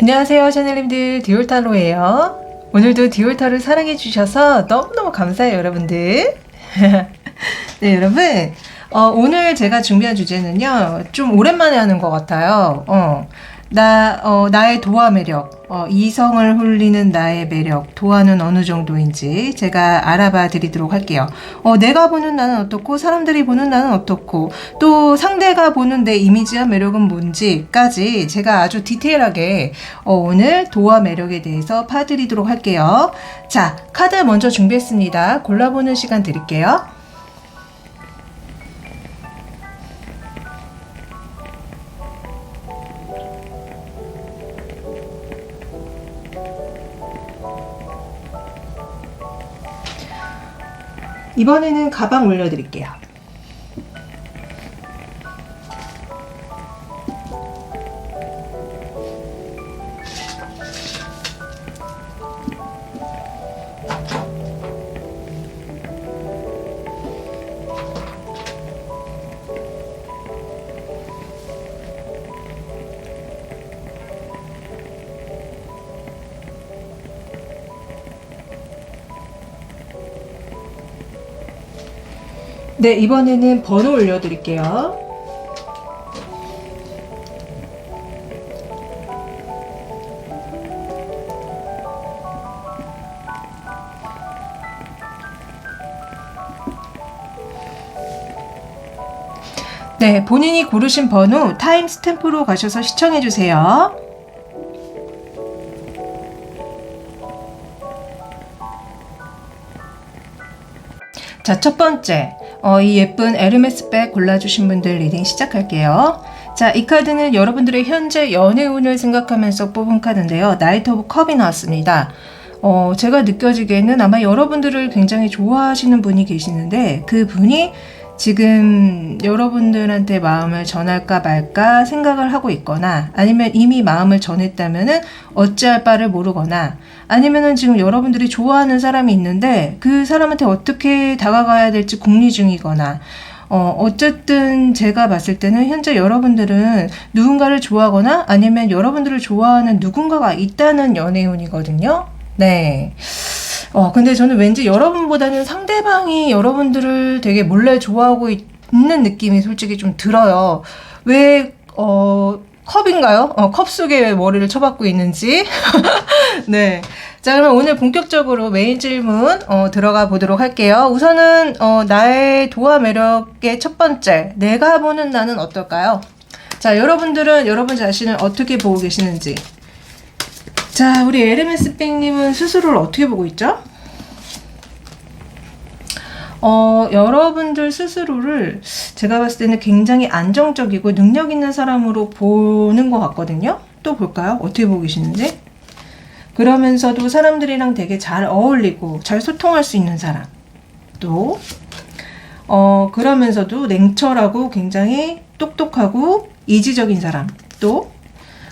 안녕하세요, 샤넬님들. 디올타로예요. 오늘도 디올타를 사랑해 주셔서 너무너무 감사해요, 여러분들. 네, 여러분. 오늘 제가 준비한 주제는요, 좀 오랜만에 하는 것 같아요. 나의 도화 매력, 이성을 홀리는 나의 매력, 도화는 어느 정도인지 제가 알아봐 드리도록 할게요. 내가 보는 나는 어떻고, 사람들이 보는 나는 어떻고, 또 상대가 보는 내 이미지와 매력은 뭔지까지 제가 아주 디테일하게 오늘 도화 매력에 대해서 파드리도록 할게요. 자, 카드 먼저 준비했습니다. 골라보는 시간 드릴게요. 이번에는 가방 올려드릴게요. 네, 이번에는 번호 올려드릴게요. 네, 본인이 고르신 번호 타임 스탬프로 가셔서 시청해주세요. 자, 첫 번째. 이 예쁜 에르메스 백 골라주신 분들 리딩 시작할게요. 자, 이 카드는 여러분들의 현재 연애운을 생각하면서 뽑은 카드인데요. 나이트 오브 컵이 나왔습니다. 제가 느껴지기에는 아마 여러분들을 굉장히 좋아하시는 분이 계시는데 그 분이 지금 여러분들한테 마음을 전할까 말까 생각을 하고 있거나 아니면 이미 마음을 전했다면은 어찌할 바를 모르거나 아니면은 지금 여러분들이 좋아하는 사람이 있는데 그 사람한테 어떻게 다가가야 될지 궁리 중이거나 어쨌든 제가 봤을 때는 현재 여러분들은 누군가를 좋아하거나 아니면 여러분들을 좋아하는 누군가가 있다는 연애운이거든요. 네. 근데 저는 왠지 여러분보다는 상대방이 여러분들을 되게 몰래 좋아하고 있는 느낌이 솔직히 좀 들어요. 왜, 컵인가요? 컵 속에 왜 머리를 쳐박고 있는지. 네. 자, 그러면 오늘 본격적으로 메인 질문, 들어가 보도록 할게요. 우선은, 나의 도화 매력의 첫 번째, 내가 보는 나는 어떨까요? 자, 여러분들은 여러분 자신을 어떻게 보고 계시는지. 자, 우리 에르메스 백님은 스스로를 어떻게 보고 있죠? 여러분들 스스로를 제가 봤을 때는 굉장히 안정적이고 능력 있는 사람으로 보는 것 같거든요. 또 볼까요? 어떻게 보고 계시는지? 그러면서도 사람들이랑 되게 잘 어울리고 잘 소통할 수 있는 사람. 또 그러면서도 냉철하고 굉장히 똑똑하고 이지적인 사람. 또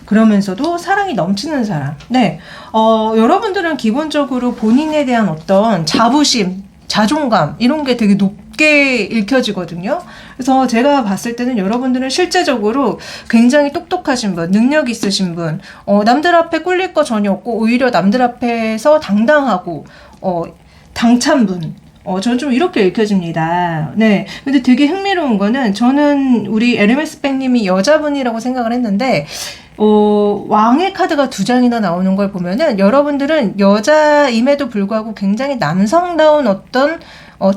그러면서도 사랑이 넘치는 사람. 네. 여러분들은 기본적으로 본인에 대한 어떤 자부심, 자존감, 이런 게 되게 높게 읽혀지거든요. 그래서 제가 봤을 때는 여러분들은 실제적으로 굉장히 똑똑하신 분, 능력 있으신 분, 남들 앞에 꿀릴 거 전혀 없고, 오히려 남들 앞에서 당당하고, 당찬 분. 저는 좀 이렇게 읽혀집니다. 네. 근데 되게 흥미로운 거는 저는 우리 에르메스 백님이 여자분이라고 생각을 했는데, 왕의 카드가 2장이나 나오는 걸 보면은 여러분들은 여자임에도 불구하고 굉장히 남성다운 어떤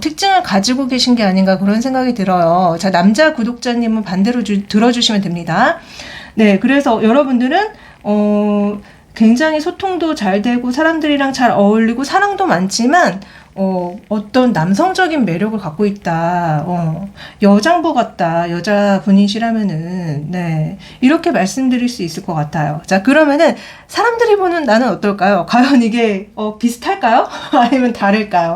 특징을 가지고 계신 게 아닌가 그런 생각이 들어요. 자, 남자 구독자님은 반대로 들어주시면 됩니다. 네. 그래서 여러분들은, 굉장히 소통도 잘 되고 사람들이랑 잘 어울리고 사랑도 많지만 어떤 남성적인 매력을 갖고 있다. 여장부 같다. 여자분이시라면은, 네. 이렇게 말씀드릴 수 있을 것 같아요. 자, 그러면은, 사람들이 보는 나는 어떨까요? 과연 이게, 비슷할까요? 아니면 다를까요?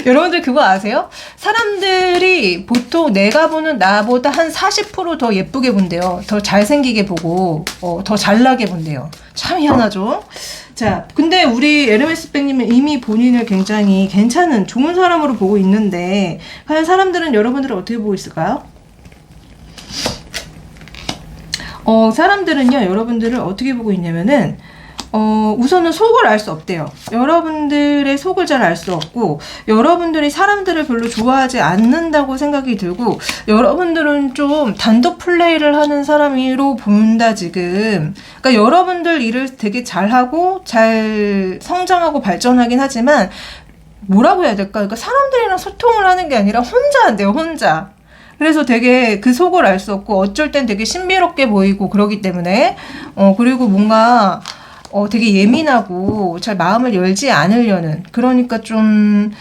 여러분들 그거 아세요? 사람들이 보통 내가 보는 나보다 한 40% 더 예쁘게 본대요. 더 잘생기게 보고, 더 잘나게 본대요. 참 희한하죠? 자, 근데 우리 에르메스 백님은 이미 본인을 굉장히 괜찮은 좋은 사람으로 보고 있는데 과연 사람들은 여러분들을 어떻게 보고 있을까요? 사람들은요, 여러분들을 어떻게 보고 있냐면은, 우선은 속을 알 수 없대요. 여러분들의 속을 잘 알 수 없고, 여러분들이 사람들을 별로 좋아하지 않는다고 생각이 들고, 여러분들은 좀 단독 플레이를 하는 사람으로 본다, 지금. 그러니까 여러분들 일을 되게 잘하고, 잘 성장하고 발전하긴 하지만, 뭐라고 해야 될까? 그러니까 사람들이랑 소통을 하는 게 아니라 혼자 한대요, 혼자. 그래서 되게 그 속을 알 수 없고, 어쩔 땐 되게 신비롭게 보이고 그러기 때문에, 그리고 뭔가, 되게 예민하고 잘 마음을 열지 않으려는, 그러니까 좀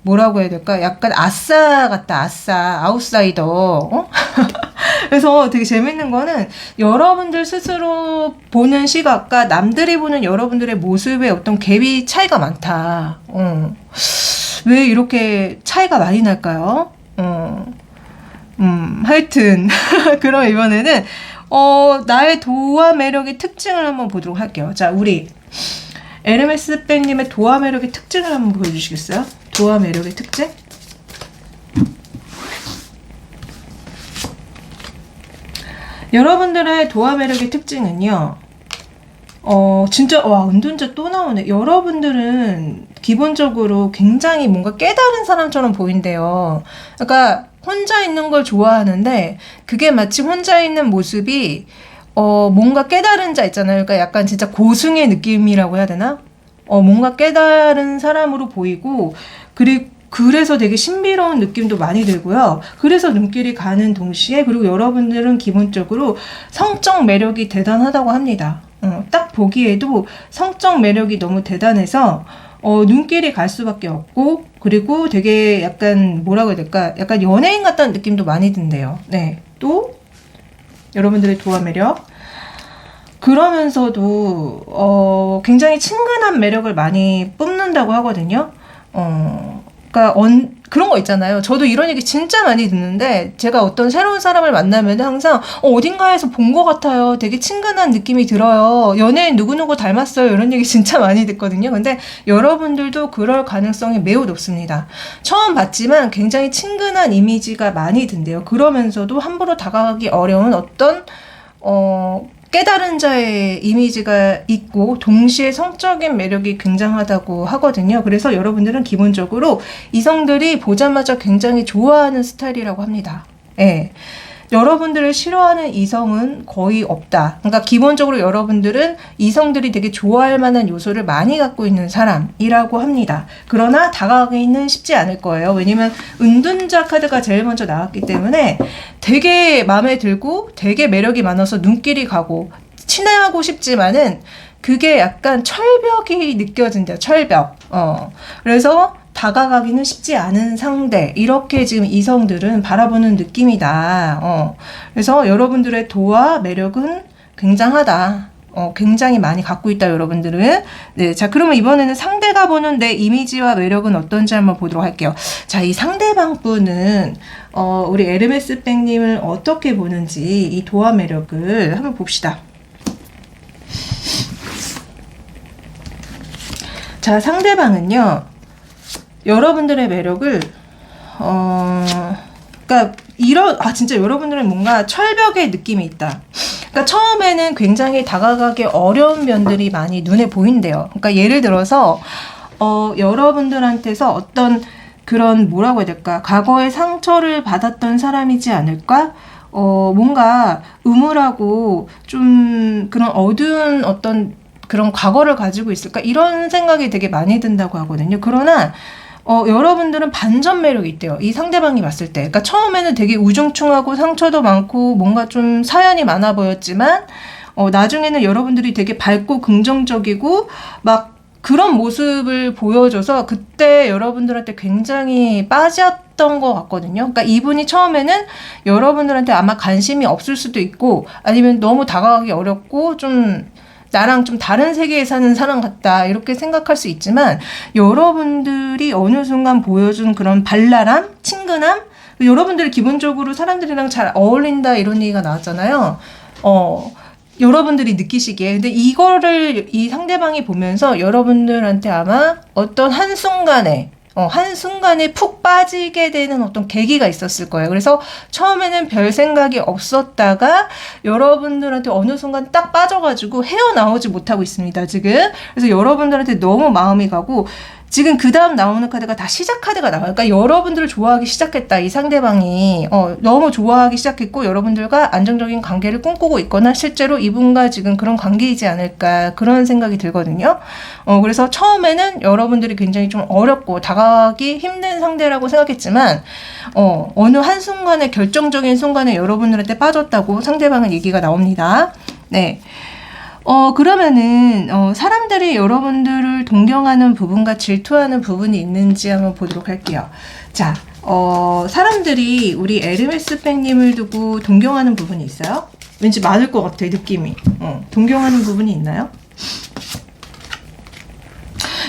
뭐라고 해야 될까? 약간 아싸 같다, 아싸, 아웃사이더. 그래서 되게 재밌는 거는 여러분들 스스로 보는 시각과 남들이 보는 여러분들의 모습의 어떤 갭이 차이가 많다. 왜 이렇게 차이가 많이 날까요? 하여튼 그럼 이번에는 나의 도화 매력의 특징을 한번 보도록 할게요. 자, 우리 에르메스 백님의 도화 매력의 특징을 한번 보여주시겠어요? 도화 매력의 특징? 여러분들의 도화 매력의 특징은요, 진짜, 와, 은둔자 또 나오네. 여러분들은 기본적으로 굉장히 뭔가 깨달은 사람처럼 보인대요. 그러니까 혼자 있는 걸 좋아하는데, 그게 마치 혼자 있는 모습이, 뭔가 깨달은 자 있잖아요. 그러니까 약간 진짜 고승의 느낌이라고 해야 되나? 뭔가 깨달은 사람으로 보이고, 그래서 되게 신비로운 느낌도 많이 들고요. 그래서 눈길이 가는 동시에, 그리고 여러분들은 기본적으로 성적 매력이 대단하다고 합니다. 딱 보기에도 성적 매력이 너무 대단해서, 눈길이 갈 수밖에 없고, 그리고 되게 약간 뭐라고 해야 될까? 약간 연예인 같다는 느낌도 많이 든대요. 네. 또, 여러분들의 도화 매력. 그러면서도, 굉장히 친근한 매력을 많이 뿜는다고 하거든요. 그러니까 그런 거 있잖아요. 저도 이런 얘기 진짜 많이 듣는데, 제가 어떤 새로운 사람을 만나면 항상 어딘가에서 본 것 같아요. 되게 친근한 느낌이 들어요. 연예인 누구누구 닮았어요. 이런 얘기 진짜 많이 듣거든요. 근데 여러분들도 그럴 가능성이 매우 높습니다. 처음 봤지만 굉장히 친근한 이미지가 많이 든대요. 그러면서도 함부로 다가가기 어려운 어떤 깨달은 자의 이미지가 있고 동시에 성적인 매력이 굉장하다고 하거든요. 그래서 여러분들은 기본적으로 이성들이 보자마자 굉장히 좋아하는 스타일이라고 합니다. 예. 여러분들을 싫어하는 이성은 거의 없다. 그러니까 기본적으로 여러분들은 이성들이 되게 좋아할 만한 요소를 많이 갖고 있는 사람이라고 합니다. 그러나 다가가기는 쉽지 않을 거예요. 왜냐면 은둔자 카드가 제일 먼저 나왔기 때문에 되게 마음에 들고 되게 매력이 많아서 눈길이 가고 친해하고 싶지만은 그게 약간 철벽이 느껴진대요. 철벽. 그래서 다가가기는 쉽지 않은 상대, 이렇게 지금 이성들은 바라보는 느낌이다. 그래서 여러분들의 도와 매력은 굉장하다. 굉장히 많이 갖고 있다, 여러분들은. 네, 자, 그러면 이번에는 상대가 보는 내 이미지와 매력은 어떤지 한번 보도록 할게요. 자, 이 상대방 분은 우리 에르메스 백님을 어떻게 보는지 이 도와 매력을 한번 봅시다. 자, 상대방은요, 여러분들의 매력을 그러니까 진짜 여러분들은 뭔가 철벽의 느낌이 있다. 그러니까 처음에는 굉장히 다가가기 어려운 면들이 많이 눈에 보인대요. 그러니까 예를 들어서 여러분들한테서 어떤 그런 뭐라고 해야 될까? 과거에 상처를 받았던 사람이지 않을까? 뭔가 음울하고 좀 그런 어두운 어떤 그런 과거를 가지고 있을까? 이런 생각이 되게 많이 든다고 하거든요. 그러나 여러분들은 반전 매력이 있대요. 이 상대방이 봤을 때. 그러니까 처음에는 되게 우중충하고 상처도 많고 뭔가 좀 사연이 많아 보였지만, 나중에는 여러분들이 되게 밝고 긍정적이고 막 그런 모습을 보여줘서 그때 여러분들한테 굉장히 빠졌던 것 같거든요. 그러니까 이분이 처음에는 여러분들한테 아마 관심이 없을 수도 있고 아니면 너무 다가가기 어렵고 좀 나랑 좀 다른 세계에 사는 사람 같다 이렇게 생각할 수 있지만, 여러분들이 어느 순간 보여준 그런 발랄함, 친근함, 여러분들이 기본적으로 사람들이랑 잘 어울린다 이런 얘기가 나왔잖아요. 여러분들이 느끼시기에. 근데 이거를 이 상대방이 보면서 여러분들한테 아마 어떤 한순간에 한순간에 푹 빠지게 되는 어떤 계기가 있었을 거예요. 그래서 처음에는 별 생각이 없었다가 여러분들한테 어느 순간 딱 빠져가지고 헤어나오지 못하고 있습니다, 지금. 그래서 여러분들한테 너무 마음이 가고, 지금 그 다음 나오는 카드가 다 시작 카드가 나와요. 그러니까 여러분들을 좋아하기 시작했다. 이 상대방이 너무 좋아하기 시작했고 여러분들과 안정적인 관계를 꿈꾸고 있거나 실제로 이분과 지금 그런 관계이지 않을까 그런 생각이 들거든요. 그래서 처음에는 여러분들이 굉장히 좀 어렵고 다가가기 힘든 상대라고 생각했지만 어느 한순간에 결정적인 순간에 여러분들한테 빠졌다고 상대방은 얘기가 나옵니다. 네. 그러면은, 사람들이 여러분들을 동경하는 부분과 질투하는 부분이 있는지 한번 보도록 할게요. 자, 사람들이 우리 에르메스 백님을 두고 동경하는 부분이 있어요? 왠지 많을 것 같아, 느낌이. 동경하는 부분이 있나요?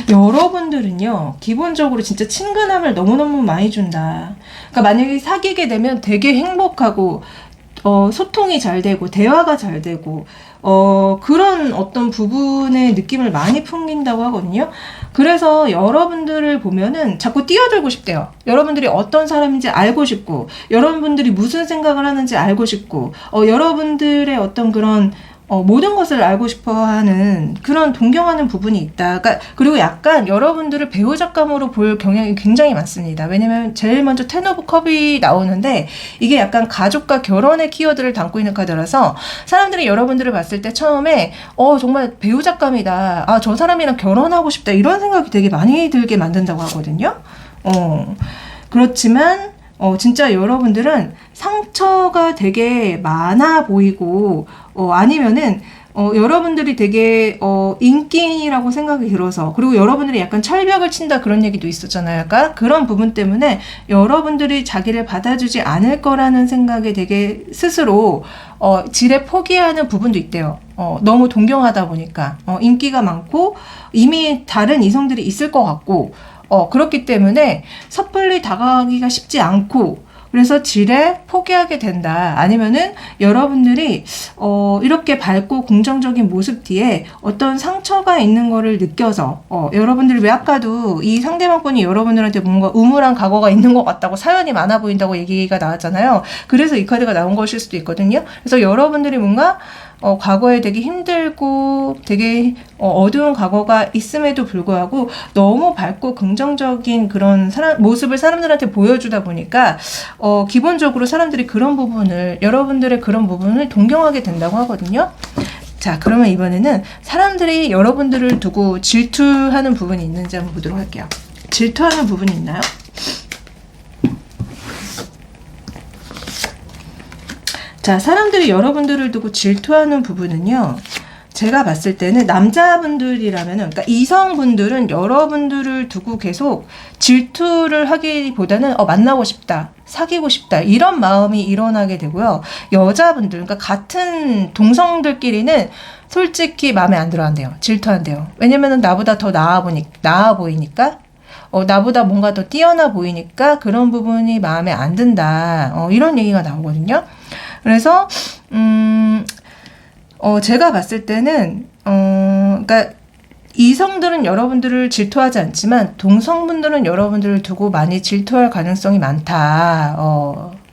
여러분들은요, 기본적으로 진짜 친근함을 너무너무 많이 준다. 그러니까 만약에 사귀게 되면 되게 행복하고, 소통이 잘 되고, 대화가 잘 되고, 그런 어떤 부분의 느낌을 많이 풍긴다고 하거든요. 그래서 여러분들을 보면은 자꾸 뛰어들고 싶대요. 여러분들이 어떤 사람인지 알고 싶고, 여러분들이 무슨 생각을 하는지 알고 싶고, 여러분들의 어떤 그런 모든 것을 알고 싶어 하는 그런 동경하는 부분이 있다. 그러니까 그리고 약간 여러분들을 배우자감으로 볼 경향이 굉장히 많습니다. 왜냐면 제일 먼저 텐 오브 컵이 나오는데 이게 약간 가족과 결혼의 키워드를 담고 있는 카드라서 사람들이 여러분들을 봤을 때 처음에 정말 배우자감이다. 아, 저 사람이랑 결혼하고 싶다. 이런 생각이 되게 많이 들게 만든다고 하거든요. 그렇지만 진짜 여러분들은 상처가 되게 많아 보이고, 아니면은, 여러분들이 되게, 인기인이라고 생각이 들어서, 그리고 여러분들이 약간 철벽을 친다 그런 얘기도 있었잖아요. 약간 그런 부분 때문에 여러분들이 자기를 받아주지 않을 거라는 생각에 되게 스스로, 지레 포기하는 부분도 있대요. 너무 동경하다 보니까, 인기가 많고, 이미 다른 이성들이 있을 것 같고, 그렇기 때문에 섣불리 다가가기가 쉽지 않고 그래서 지레 포기하게 된다. 아니면은 여러분들이 이렇게 밝고 긍정적인 모습 뒤에 어떤 상처가 있는 거를 느껴서 여러분들이 왜 아까도 이 상대방분이 여러분들한테 뭔가 우물한 과거가 있는 것 같다고 사연이 많아 보인다고 얘기가 나왔잖아요. 그래서 이 카드가 나온 것일 수도 있거든요. 그래서 여러분들이 뭔가 과거에 되게 힘들고 되게 어두운 과거가 있음에도 불구하고 너무 밝고 긍정적인 그런 모습을 사람들한테 보여주다 보니까 기본적으로 사람들이 그런 부분을 여러분들의 그런 부분을 동경하게 된다고 하거든요. 자, 그러면 이번에는 사람들이 여러분들을 두고 질투하는 부분이 있는지 한번 보도록 할게요. 질투하는 부분이 있나요? 자, 사람들이 여러분들을 두고 질투하는 부분은요. 제가 봤을 때는 남자분들이라면은, 그러니까 이성분들은 여러분들을 두고 계속 질투를 하기보다는 만나고 싶다, 사귀고 싶다 이런 마음이 일어나게 되고요. 여자분들, 그러니까 같은 동성들끼리는 솔직히 마음에 안 들어한대요. 질투한대요. 왜냐면은 나보다 더 나아 보이니까. 나보다 뭔가 더 뛰어나 보이니까 그런 부분이 마음에 안 든다. 이런 얘기가 나오거든요. 그래서 제가 봤을 때는 그러니까 이성들은 여러분들을 질투하지 않지만 동성분들은 여러분들을 두고 많이 질투할 가능성이 많다.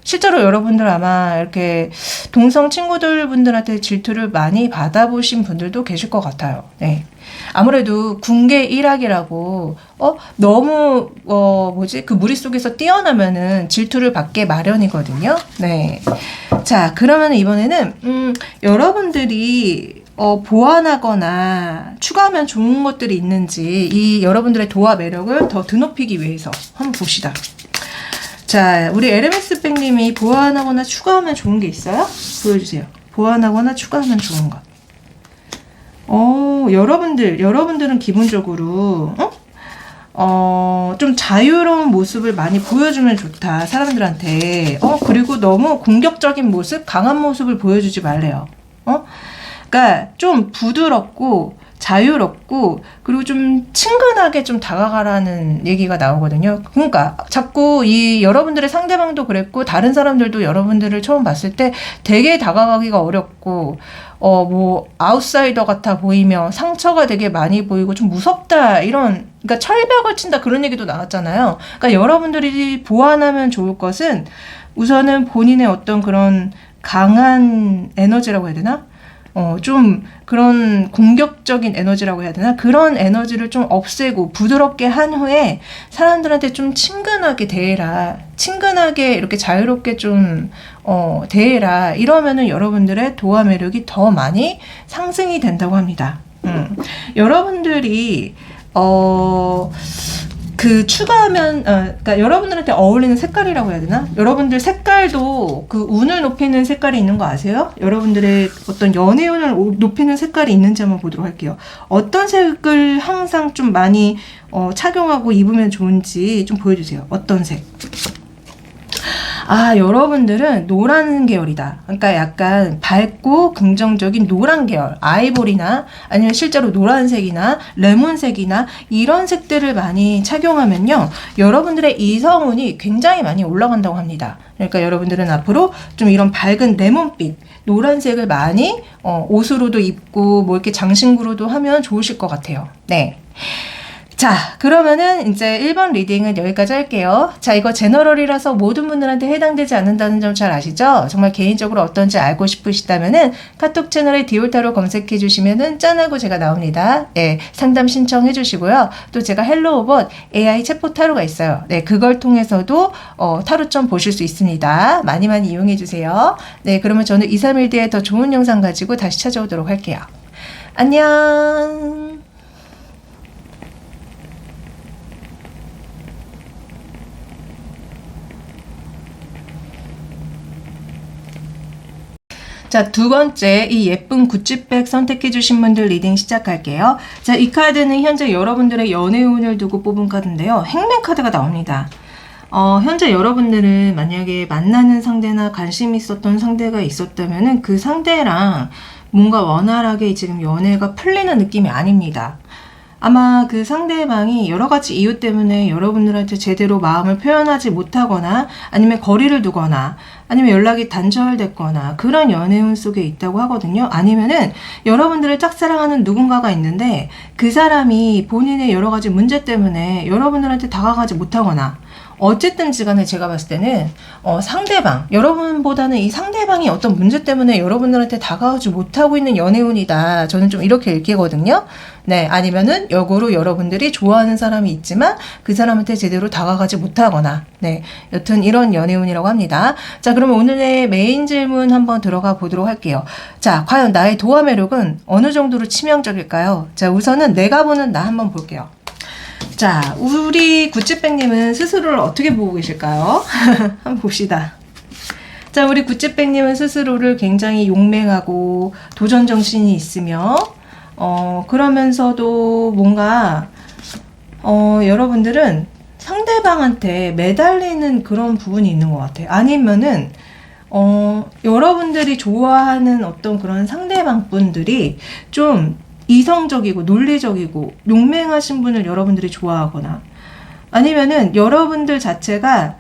실제로 여러분들 아마 이렇게 동성 친구들분들한테 질투를 많이 받아보신 분들도 계실 것 같아요. 네. 아무래도 군계 일학이라고 너무 그 무리 속에서 뛰어나면은 질투를 받게 마련이거든요. 네. 자, 그러면 이번에는 여러분들이 보완하거나 추가하면 좋은 것들이 있는지 이 여러분들의 도화 매력을 더 드높이기 위해서 한번 봅시다. 자, 우리 에르메스 백님이 보완하거나 추가하면 좋은 게 있어요? 보여주세요. 보완하거나 추가하면 좋은 것. 여러분들은 기본적으로, 좀 자유로운 모습을 많이 보여주면 좋다, 사람들한테. 그리고 너무 공격적인 모습, 강한 모습을 보여주지 말래요. 그러니까 좀 부드럽고, 자유롭고 그리고 좀 친근하게 좀 다가가라는 얘기가 나오거든요. 그러니까 자꾸 이 여러분들의 상대방도 그랬고 다른 사람들도 여러분들을 처음 봤을 때 되게 다가가기가 어렵고 뭐 아웃사이더 같아 보이며 상처가 되게 많이 보이고 좀 무섭다 이런, 그러니까 철벽을 친다 그런 얘기도 나왔잖아요. 그러니까 여러분들이 보완하면 좋을 것은 우선은 본인의 어떤 그런 강한 에너지라고 해야 되나? 좀 그런 공격적인 에너지라고 해야 되나? 그런 에너지를 좀 없애고 부드럽게 한 후에 사람들한테 좀 친근하게 대해라. 친근하게 이렇게 자유롭게 좀 대해라. 이러면은 여러분들의 도화 매력이 더 많이 상승이 된다고 합니다. 여러분들이 그 추가하면 그러니까 여러분들한테 어울리는 색깔이라고 해야 되나? 여러분들 색깔도 그 운을 높이는 색깔이 있는 거 아세요? 여러분들의 어떤 연애운을 높이는 색깔이 있는지 한번 보도록 할게요. 어떤 색을 항상 좀 많이 착용하고 입으면 좋은지 좀 보여주세요. 어떤 색? 여러분들은 노란 계열이다. 그러니까 약간 밝고 긍정적인 노란 계열, 아이보리나 아니면 실제로 노란색이나 레몬색이나 이런 색들을 많이 착용하면요, 여러분들의 이성운이 굉장히 많이 올라간다고 합니다. 그러니까 여러분들은 앞으로 좀 이런 밝은 레몬빛, 노란색을 많이 옷으로도 입고 뭐 이렇게 장신구로도 하면 좋으실 것 같아요. 네. 자, 그러면은 이제 1번 리딩은 여기까지 할게요. 자, 이거 제너럴이라서 모든 분들한테 해당되지 않는다는 점 잘 아시죠? 정말 개인적으로 어떤지 알고 싶으시다면은 카톡 채널에 디올타로 검색해 주시면은 짠하고 제가 나옵니다. 예, 상담 신청해 주시고요. 또 제가 헬로우봇 AI 챗봇 타로가 있어요. 네, 그걸 통해서도 타로점 보실 수 있습니다. 많이 많이 이용해 주세요. 네, 그러면 저는 2, 3일 뒤에 더 좋은 영상 가지고 다시 찾아오도록 할게요. 안녕. 자, 두 번째, 이 예쁜 구찌백 선택해주신 분들 리딩 시작할게요. 자, 이 카드는 현재 여러분들의 연애운을 두고 뽑은 카드인데요. 행맨 카드가 나옵니다. 현재 여러분들은 만약에 만나는 상대나 관심 있었던 상대가 있었다면은 그 상대랑 뭔가 원활하게 지금 연애가 풀리는 느낌이 아닙니다. 아마 그 상대방이 여러 가지 이유 때문에 여러분들한테 제대로 마음을 표현하지 못하거나 아니면 거리를 두거나 아니면 연락이 단절됐거나 그런 연애운 속에 있다고 하거든요. 아니면은 여러분들을 짝사랑하는 누군가가 있는데 그 사람이 본인의 여러 가지 문제 때문에 여러분들한테 다가가지 못하거나, 어쨌든지 간에 제가 봤을 때는 상대방, 여러분보다는 이 상대방이 어떤 문제 때문에 여러분들한테 다가오지 못하고 있는 연애운이다. 저는 좀 이렇게 읽히거든요. 네, 아니면은 역으로 여러분들이 좋아하는 사람이 있지만 그 사람한테 제대로 다가가지 못하거나, 네, 여튼 이런 연애운이라고 합니다. 자, 그러면 오늘의 메인 질문 한번 들어가 보도록 할게요. 자, 과연 나의 도화 매력은 어느 정도로 치명적일까요? 자, 우선은 내가 보는 나 한번 볼게요. 자, 우리 구찌백님은 스스로를 어떻게 보고 계실까요? 한번 봅시다. 자, 우리 구찌백님은 스스로를 굉장히 용맹하고 도전 정신이 있으며 그러면서도 뭔가 여러분들은 상대방한테 매달리는 그런 부분이 있는 것 같아요. 아니면은 여러분들이 좋아하는 어떤 그런 상대방 분들이 좀 이성적이고 논리적이고 용맹하신 분을 여러분들이 좋아하거나, 아니면은 여러분들 자체가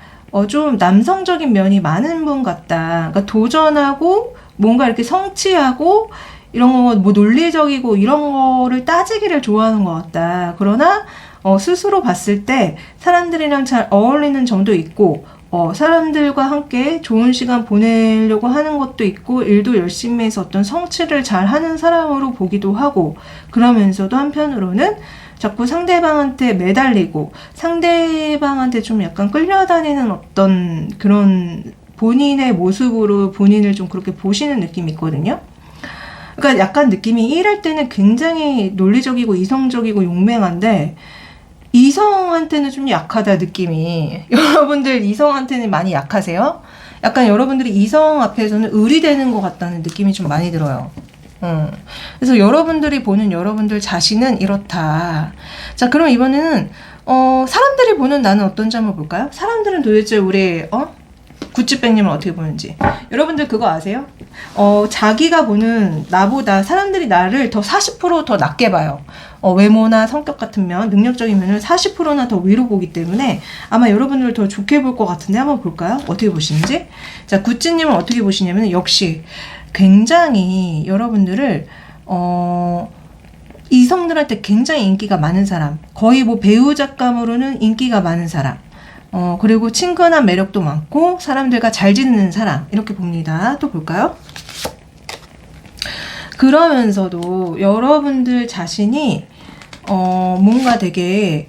좀 남성적인 면이 많은 분 같다. 그러니까 도전하고 뭔가 이렇게 성취하고 이런 거 뭐 논리적이고 이런 거를 따지기를 좋아하는 것 같다. 그러나 스스로 봤을 때 사람들이랑 잘 어울리는 점도 있고 사람들과 함께 좋은 시간 보내려고 하는 것도 있고 일도 열심히 해서 어떤 성취를 잘 하는 사람으로 보기도 하고, 그러면서도 한편으로는 자꾸 상대방한테 매달리고 상대방한테 좀 약간 끌려다니는 어떤 그런 본인의 모습으로 본인을 좀 그렇게 보시는 느낌이 있거든요. 그러니까 약간 느낌이 일할 때는 굉장히 논리적이고 이성적이고 용맹한데 이성한테는 좀 약하다 느낌이. 여러분들 이성한테는 많이 약하세요? 약간 여러분들이 이성 앞에서는 을이 되는 것 같다는 느낌이 좀 많이 들어요. 그래서 여러분들이 보는 여러분들 자신은 이렇다. 자, 그럼 이번에는 사람들이 보는 나는 어떤지 한번 볼까요? 사람들은 도대체 우리 구찌백님은 어떻게 보는지. 여러분들 그거 아세요? 자기가 보는 나보다 사람들이 나를 더 40% 더 낮게 봐요. 외모나 성격 같은 면, 능력적인 면을 40%나 더 위로 보기 때문에 아마 여러분들을 더 좋게 볼 것 같은데 한번 볼까요? 어떻게 보시는지? 자, 구찌님은 어떻게 보시냐면 역시 굉장히 여러분들을 이성들한테 굉장히 인기가 많은 사람, 거의 뭐 배우작감으로는 인기가 많은 사람, 그리고 친근한 매력도 많고 사람들과 잘 지내는 사람, 이렇게 봅니다. 또 볼까요? 그러면서도 여러분들 자신이 뭔가 되게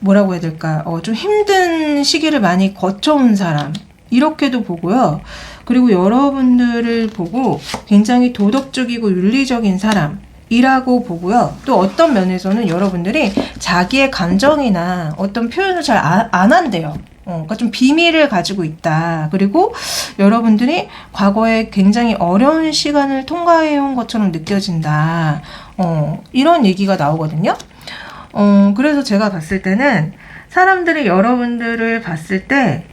뭐라고 해야 될까, 좀 힘든 시기를 많이 거쳐온 사람, 이렇게도 보고요. 그리고 여러분들을 보고 굉장히 도덕적이고 윤리적인 사람 이라고 보고요. 또 어떤 면에서는 여러분들이 자기의 감정이나 어떤 표현을 잘 안 한대요. 그러니까 좀 비밀을 가지고 있다. 그리고 여러분들이 과거에 굉장히 어려운 시간을 통과해온 것처럼 느껴진다. 이런 얘기가 나오거든요. 그래서 제가 봤을 때는 사람들이 여러분들을 봤을 때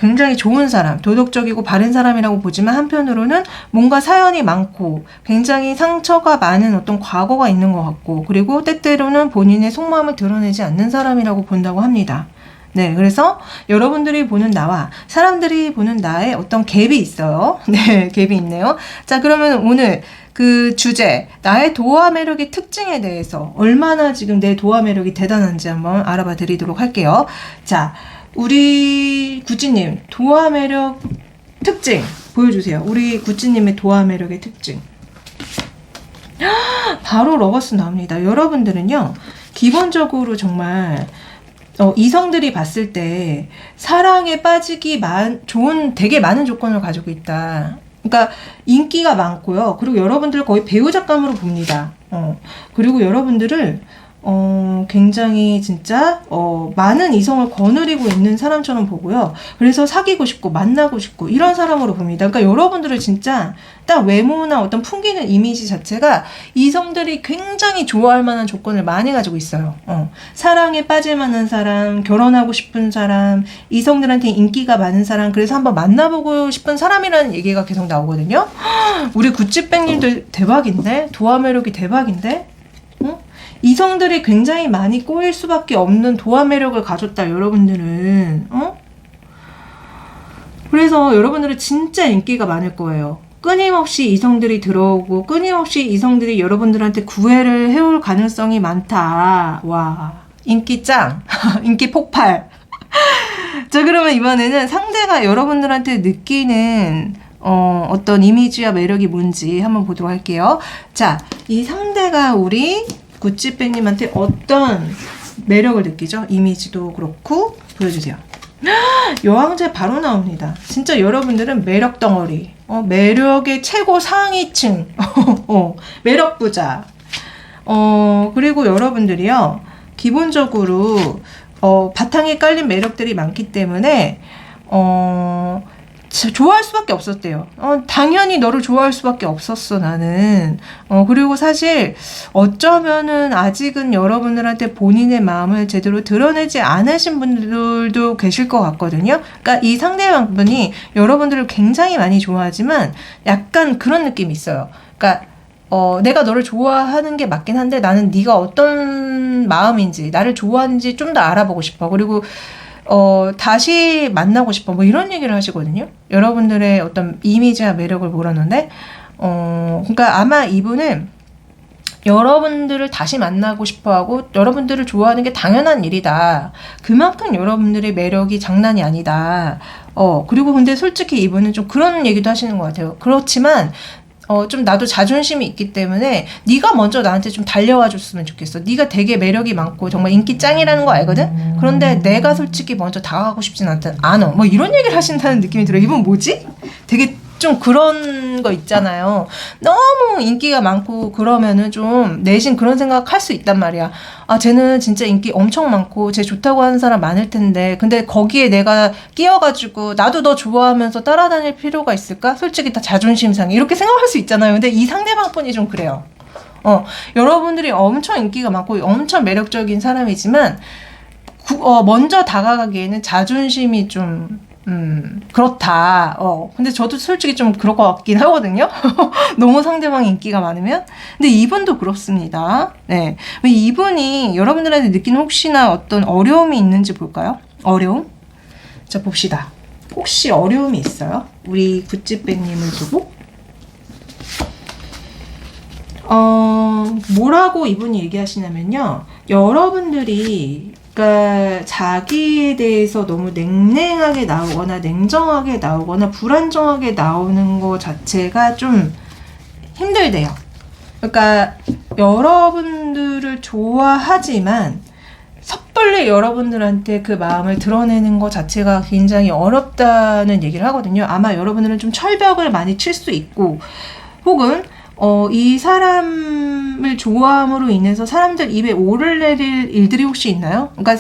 굉장히 좋은 사람, 도덕적이고 바른 사람이라고 보지만 한편으로는 뭔가 사연이 많고 굉장히 상처가 많은 어떤 과거가 있는 것 같고, 그리고 때때로는 본인의 속마음을 드러내지 않는 사람이라고 본다고 합니다. 네, 그래서 여러분들이 보는 나와 사람들이 보는 나의 어떤 갭이 있어요. 네, 갭이 있네요. 자, 그러면 오늘 그 주제, 나의 도화 매력의 특징에 대해서 얼마나 지금 내 도화 매력이 대단한지 한번 알아봐 드리도록 할게요. 자, 우리 구찌님 도화 매력 특징 보여주세요. 우리 구찌님의 도화 매력의 특징. 바로 러버스 나옵니다. 여러분들은요, 기본적으로 정말 이성들이 봤을 때 사랑에 빠지기 좋은 되게 많은 조건을 가지고 있다. 그러니까 인기가 많고요. 그리고 여러분들 거의 배우작감으로 봅니다. 그리고 여러분들을 굉장히 진짜 많은 이성을 거느리고 있는 사람처럼 보고요. 그래서 사귀고 싶고 만나고 싶고 이런 사람으로 봅니다. 그러니까 여러분들을 진짜 딱 외모나 어떤 풍기는 이미지 자체가 이성들이 굉장히 좋아할 만한 조건을 많이 가지고 있어요. 사랑에 빠질 만한 사람, 결혼하고 싶은 사람, 이성들한테 인기가 많은 사람, 그래서 한번 만나보고 싶은 사람이라는 얘기가 계속 나오거든요. 우리 구찌백님들 대박인데? 도화 매력이 대박인데? 이성들이 굉장히 많이 꼬일 수밖에 없는 도화 매력을 가졌다, 여러분들은. 그래서 여러분들은 진짜 인기가 많을 거예요. 끊임없이 이성들이 들어오고 끊임없이 이성들이 여러분들한테 구애를 해올 가능성이 많다. 와, 인기 짱. 인기 폭발. 자, 그러면 이번에는 상대가 여러분들한테 느끼는 어떤 이미지와 매력이 뭔지 한번 보도록 할게요. 자, 이 상대가 우리 구찌백님한테 어떤 매력을 느끼죠? 이미지도 그렇고 보여주세요. 여왕제 바로 나옵니다. 진짜 여러분들은 매력 덩어리, 매력의 최고 상위층, 매력 부자. 그리고 여러분들이요, 기본적으로 바탕에 깔린 매력들이 많기 때문에 좋아할 수밖에 없었대요. 당연히 너를 좋아할 수밖에 없었어, 나는. 그리고 사실 어쩌면은 아직은 여러분들한테 본인의 마음을 제대로 드러내지 않으신 분들도 계실 것 같거든요. 그러니까 이 상대방분이 여러분들을 굉장히 많이 좋아하지만 약간 그런 느낌이 있어요. 그러니까 내가 너를 좋아하는 게 맞긴 한데 나는 네가 어떤 마음인지, 나를 좋아하는지 좀 더 알아보고 싶어. 그리고 다시 만나고 싶어. 뭐 이런 얘기를 하시거든요. 여러분들의 어떤 이미지와 매력을 몰았는데, 그러니까 아마 이분은 여러분들을 다시 만나고 싶어 하고 여러분들을 좋아하는 게 당연한 일이다. 그만큼 여러분들의 매력이 장난이 아니다. 그리고 근데 솔직히 이분은 좀 그런 얘기도 하시는 것 같아요. 그렇지만, 좀 나도 자존심이 있기 때문에 네가 먼저 나한테 좀 달려와 줬으면 좋겠어. 네가 되게 매력이 많고 정말 인기 짱이라는 거 알거든? 그런데 내가 솔직히 먼저 다가가고 싶진 않아. 뭐 이런 얘기를 하신다는 느낌이 들어요. 이분 뭐지? 되게 좀 그런 거 있잖아요. 너무 인기가 많고 그러면은 좀 내심 그런 생각 할 수 있단 말이야. 아, 쟤는 진짜 인기 엄청 많고 쟤 좋다고 하는 사람 많을 텐데 근데 거기에 내가 끼어가지고 나도 너 좋아하면서 따라다닐 필요가 있을까? 솔직히 다 자존심 상해. 이렇게 생각할 수 있잖아요. 근데 이 상대방분이 좀 그래요. 여러분들이 엄청 인기가 많고 엄청 매력적인 사람이지만 먼저 다가가기에는 자존심이 좀 그렇다. 근데 저도 솔직히 좀 그럴 것 같긴 하거든요. 너무 상대방 인기가 많으면. 근데 이분도 그렇습니다. 네. 이분이 여러분들한테 느끼는 혹시나 어떤 어려움이 있는지 볼까요? 어려움? 자, 봅시다. 혹시 어려움이 있어요? 우리 굿즈백님을 두고? 뭐라고 이분이 얘기하시냐면요. 여러분들이 그러니까 자기에 대해서 너무 냉랭하게 나오거나 냉정하게 나오거나 불안정하게 나오는 거 자체가 좀 힘들대요. 그러니까 여러분들을 좋아하지만 섣불리 여러분들한테 그 마음을 드러내는 것 자체가 굉장히 어렵다는 얘기를 하거든요. 아마 여러분들은 좀 철벽을 많이 칠 수 있고 혹은 이 사람을 좋아함으로 인해서 사람들 입에 오를 내릴 일들이 혹시 있나요? 그러니까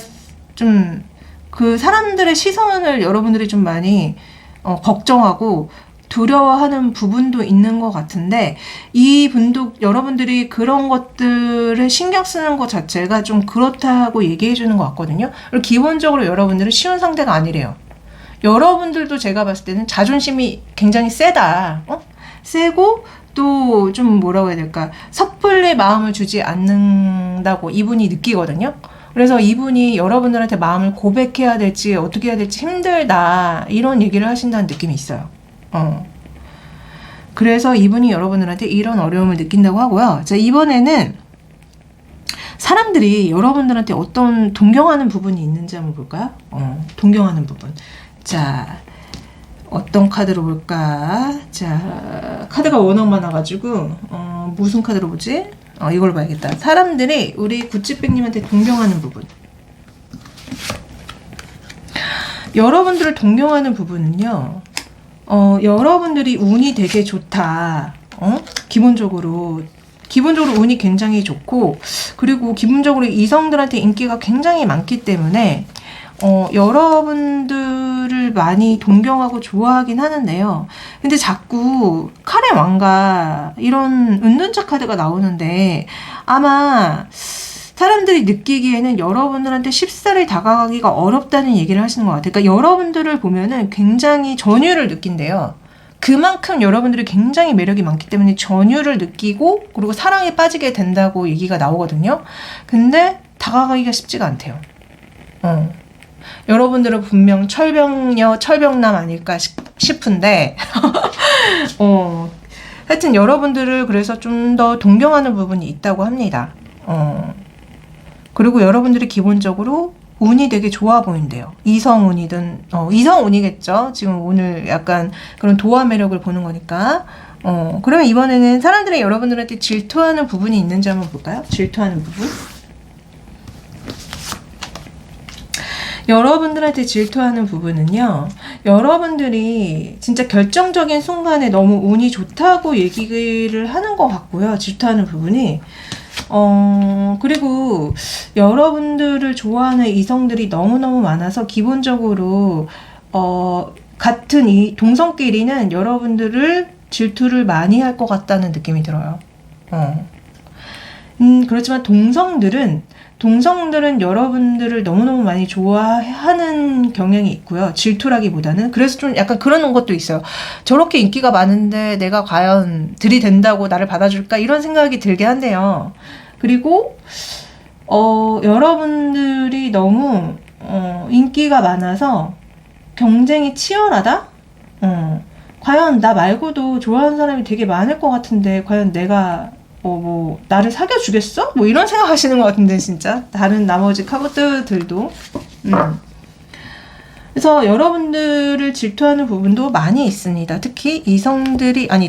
좀 그 사람들의 시선을 여러분들이 좀 많이 걱정하고 두려워하는 부분도 있는 것 같은데 이 분도 여러분들이 그런 것들을 신경 쓰는 것 자체가 좀 그렇다고 얘기해 주는 것 같거든요. 그리고 기본적으로 여러분들은 쉬운 상대가 아니래요. 여러분들도 제가 봤을 때는 자존심이 굉장히 세다. 세고 또 좀 뭐라고 해야 될까 섣불리 마음을 주지 않는다고 이분이 느끼거든요. 그래서 이분이 여러분들한테 마음을 고백해야 될지 어떻게 해야 될지 힘들다 이런 얘기를 하신다는 느낌이 있어요. 그래서 이분이 여러분들한테 이런 어려움을 느낀다고 하고요. 자, 이번에는 사람들이 여러분들한테 어떤 동경하는 부분이 있는지 한번 볼까요? 동경하는 부분. 자, 어떤 카드로 볼까? 자, 카드가 워낙 많아가지고 무슨 카드로 보지? 이걸 봐야겠다. 사람들이 우리 굿즈백님한테 동경하는 부분. 여러분들을 동경하는 부분은요. 여러분들이 운이 되게 좋다. 기본적으로 운이 굉장히 좋고 그리고 기본적으로 이성들한테 인기가 굉장히 많기 때문에 여러분들을 많이 동경하고 좋아하긴 하는데요. 근데 자꾸 칼의 왕가 이런 은둔자 카드가 나오는데 아마 사람들이 느끼기에는 여러분들한테 쉽사리 다가가기가 어렵다는 얘기를 하시는 것 같아요. 그러니까 여러분들을 보면은 굉장히 전율을 느낀대요. 그만큼 여러분들이 굉장히 매력이 많기 때문에 전율을 느끼고 그리고 사랑에 빠지게 된다고 얘기가 나오거든요. 근데 다가가기가 쉽지가 않대요. 여러분들은 분명 철벽남 아닐까 싶은데 하여튼 여러분들을 그래서 좀 더 동경하는 부분이 있다고 합니다. 그리고 여러분들이 기본적으로 운이 되게 좋아 보인대요. 이성운이든 이성운이겠죠. 지금 오늘 약간 그런 도화 매력을 보는 거니까. 그러면 이번에는 사람들이 여러분들한테 질투하는 부분이 있는지 한번 볼까요? 질투하는 부분. 여러분들한테 질투하는 부분은요. 여러분들이 진짜 결정적인 순간에 너무 운이 좋다고 얘기를 하는 것 같고요. 질투하는 부분이. 그리고 여러분들을 좋아하는 이성들이 너무너무 많아서 기본적으로 같은 이 동성끼리는 여러분들을 질투를 많이 할 것 같다는 느낌이 들어요. 그렇지만 동성들은 여러분들을 너무너무 많이 좋아하는 경향이 있고요. 질투라기보다는. 그래서 좀 약간 그런 것도 있어요. 저렇게 인기가 많은데 내가 과연 들이댄다고 나를 받아줄까? 이런 생각이 들게 한대요. 그리고 여러분들이 너무 인기가 많아서 경쟁이 치열하다? 과연 나 말고도 좋아하는 사람이 되게 많을 것 같은데 과연 내가 나를 사귀어주겠어? 이런 생각 하시는 것 같은데, 진짜. 다른 나머지 카드들도. 그래서 여러분들을 질투하는 부분도 많이 있습니다. 특히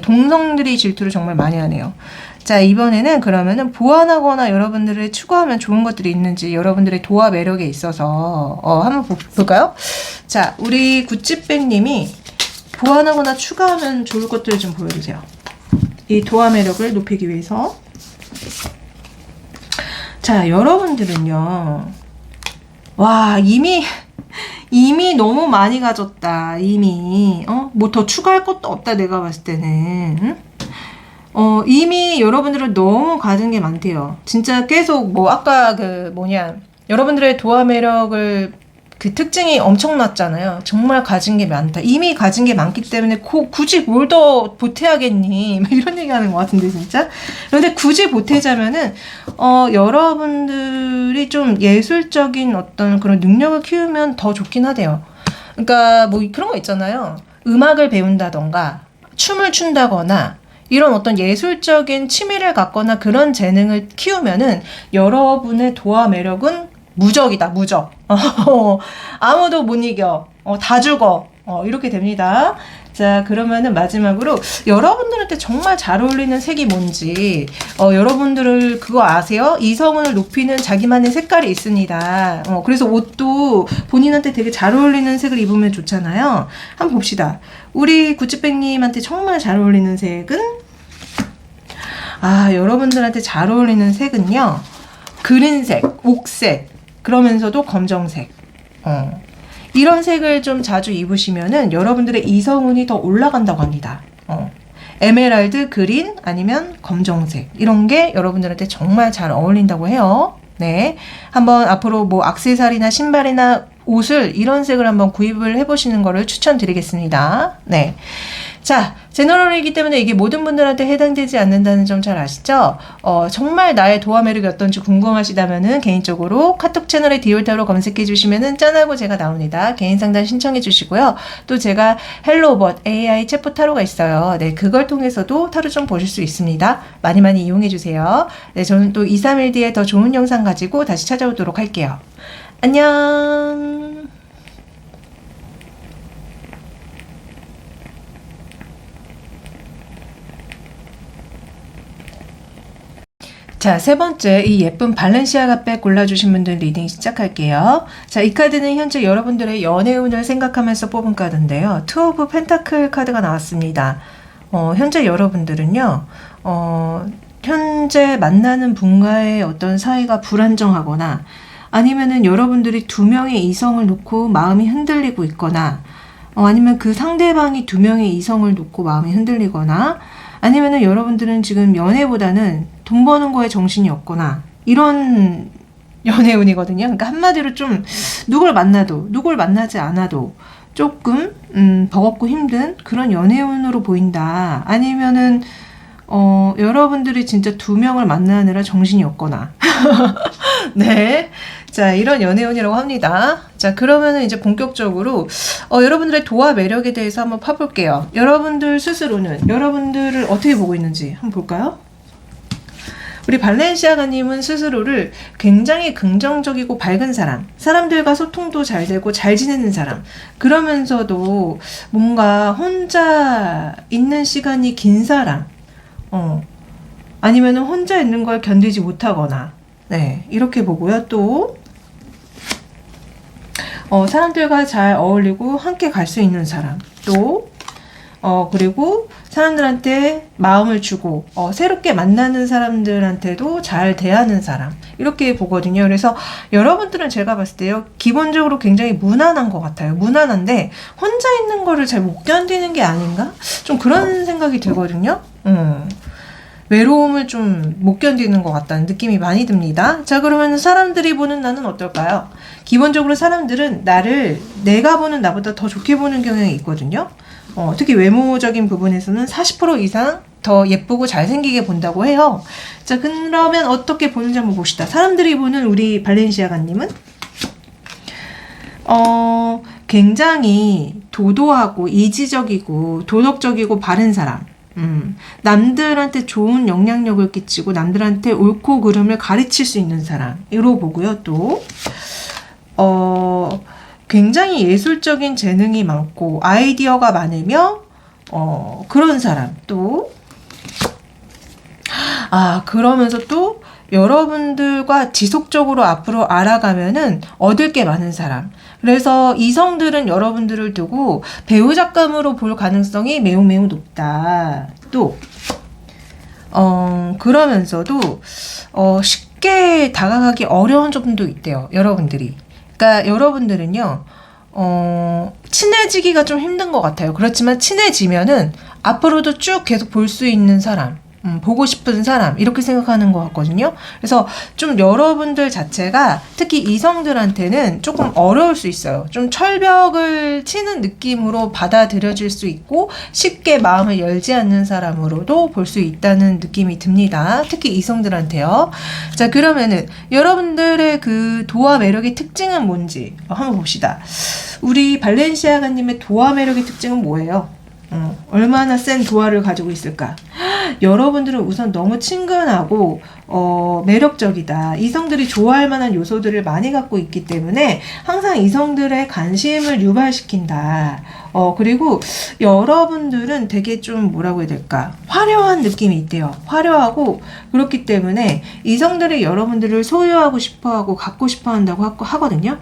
동성들이 질투를 정말 많이 하네요. 자, 이번에는 그러면은 보완하거나 여러분들을 추구하면 좋은 것들이 있는지 여러분들의 도화 매력에 있어서 한번 볼까요? 자, 우리 굿즈백님이 보완하거나 추가하면 좋을 것들을 좀 보여주세요. 이 도화 매력을 높이기 위해서. 자, 여러분들은요. 와, 이미 너무 많이 가졌다. 이미 뭐 더 추가할 것도 없다. 내가 봤을 때는. 이미 여러분들은 너무 가진 게 많대요. 진짜 계속 아까 여러분들의 도화 매력을 그 특징이 엄청났잖아요. 정말 가진 게 많다. 이미 가진 게 많기 때문에 굳이 뭘 더 보태야겠니? 막 이런 얘기 하는 것 같은데, 진짜. 그런데 굳이 보태자면은, 여러분들이 좀 예술적인 어떤 그런 능력을 키우면 더 좋긴 하대요. 그러니까 뭐 그런 거 있잖아요. 음악을 배운다던가, 춤을 춘다거나, 이런 어떤 예술적인 취미를 갖거나 그런 재능을 키우면은 여러분의 도화 매력은 무적이다, 무적. 아무도 못 이겨. 다 죽어. 이렇게 됩니다. 자, 그러면은 마지막으로 여러분들한테 정말 잘 어울리는 색이 뭔지, 여러분들을 그거 아세요? 이성을 높이는 자기만의 색깔이 있습니다. 그래서 옷도 본인한테 되게 잘 어울리는 색을 입으면 좋잖아요. 한번 봅시다. 우리 구찌백님한테 정말 잘 어울리는 색은? 여러분들한테 잘 어울리는 색은요, 그린색, 옥색, 그러면서도 검정색. 이런 색을 좀 자주 입으시면은 여러분들의 이성운이 더 올라간다고 합니다. 에메랄드, 그린, 아니면 검정색. 이런 게 여러분들한테 정말 잘 어울린다고 해요. 네. 한번 앞으로 뭐 액세서리나 신발이나 옷을 이런 색을 한번 구입을 해보시는 거를 추천드리겠습니다. 네. 자, 제너럴이기 때문에 이게 모든 분들한테 해당되지 않는다는 점 잘 아시죠? 정말 나의 도화 매력이 어떤지 궁금하시다면은 개인적으로 카톡 채널에 디올타로 검색해 주시면은 짠하고 제가 나옵니다. 개인 상담 신청해 주시고요. 또 제가 헬로봇 AI 챗봇 타로가 있어요. 네, 그걸 통해서도 타로 좀 보실 수 있습니다. 많이 많이 이용해 주세요. 네, 저는 또 2, 3일 뒤에 더 좋은 영상 가지고 다시 찾아오도록 할게요. 안녕. 자, 세 번째, 이 예쁜 발렌시아가 백 골라주신 분들 리딩 시작할게요. 자, 이 카드는 현재 여러분들의 연애운을 생각하면서 뽑은 카드인데요. 투 오브 펜타클 카드가 나왔습니다. 현재 여러분들은요, 현재 만나는 분과의 어떤 사이가 불안정하거나, 아니면은 여러분들이 두 명의 이성을 놓고 마음이 흔들리고 있거나, 아니면 그 상대방이 두 명의 이성을 놓고 마음이 흔들리거나, 아니면은 여러분들은 지금 연애보다는 돈 버는 거에 정신이 없거나 이런 연애운이거든요. 그러니까 한마디로 좀 누굴 만나도 누굴 만나지 않아도 조금 버겁고 힘든 그런 연애운으로 보인다. 아니면은 여러분들이 진짜 두 명을 만나느라 정신이 없거나 네. 자, 이런 연애운이라고 합니다. 자, 그러면은 이제 본격적으로 여러분들의 도화 매력에 대해서 한번 파볼게요. 여러분들 스스로는 여러분들을 어떻게 보고 있는지 한번 볼까요? 우리 발렌시아가님은 스스로를 굉장히 긍정적이고 밝은 사람, 사람들과 소통도 잘 되고 잘 지내는 사람, 그러면서도 뭔가 혼자 있는 시간이 긴 사람, 아니면은 혼자 있는 걸 견디지 못하거나, 네, 이렇게 보고요. 또 사람들과 잘 어울리고 함께 갈 수 있는 사람, 또 그리고 사람들한테 마음을 주고 새롭게 만나는 사람들한테도 잘 대하는 사람, 이렇게 보거든요. 그래서 여러분들은 제가 봤을 때요, 기본적으로 굉장히 무난한 것 같아요. 무난한데 혼자 있는 거를 잘 못 견디는 게 아닌가? 좀 그런 생각이 들거든요. 외로움을 좀 못 견디는 것 같다는 느낌이 많이 듭니다. 자, 그러면 사람들이 보는 나는 어떨까요? 기본적으로 사람들은 나를 내가 보는 나보다 더 좋게 보는 경향이 있거든요. 특히 외모적인 부분에서는 40% 이상 더 예쁘고 잘생기게 본다고 해요. 자, 그러면 어떻게 보는지 한번 봅시다. 사람들이 보는 우리 발렌시아가님은 굉장히 도도하고 이지적이고 도덕적이고 바른 사람, 남들한테 좋은 영향력을 끼치고 남들한테 옳고 그름을 가르칠 수 있는 사람으로 보고요. 또 굉장히 예술적인 재능이 많고 아이디어가 많으며 그런 사람. 또 그러면서 또 여러분들과 지속적으로 앞으로 알아가면은 얻을 게 많은 사람. 그래서 이성들은 여러분들을 두고 배우작감으로 볼 가능성이 매우 매우 높다. 또 그러면서도 쉽게 다가가기 어려운 점도 있대요. 여러분들이. 그러니까 여러분들은요, 친해지기가 좀 힘든 것 같아요. 그렇지만 친해지면은 앞으로도 쭉 계속 볼 수 있는 사람. 보고 싶은 사람 이렇게 생각하는 것 같거든요. 그래서 좀 여러분들 자체가 특히 이성들한테는 조금 어려울 수 있어요. 좀 철벽을 치는 느낌으로 받아들여질 수 있고 쉽게 마음을 열지 않는 사람으로도 볼 수 있다는 느낌이 듭니다. 특히 이성들한테요. 자, 그러면은 여러분들의 그 도화 매력의 특징은 뭔지 한번 봅시다. 우리 발렌시아가님의 도화 매력의 특징은 뭐예요? 얼마나 센 도화를 가지고 있을까? 여러분들은 우선 너무 친근하고 매력적이다. 이성들이 좋아할 만한 요소들을 많이 갖고 있기 때문에 항상 이성들의 관심을 유발시킨다. 그리고 여러분들은 되게 좀 뭐라고 해야 될까? 화려한 느낌이 있대요. 화려하고 그렇기 때문에 이성들이 여러분들을 소유하고 싶어하고 갖고 싶어 한다고 하거든요.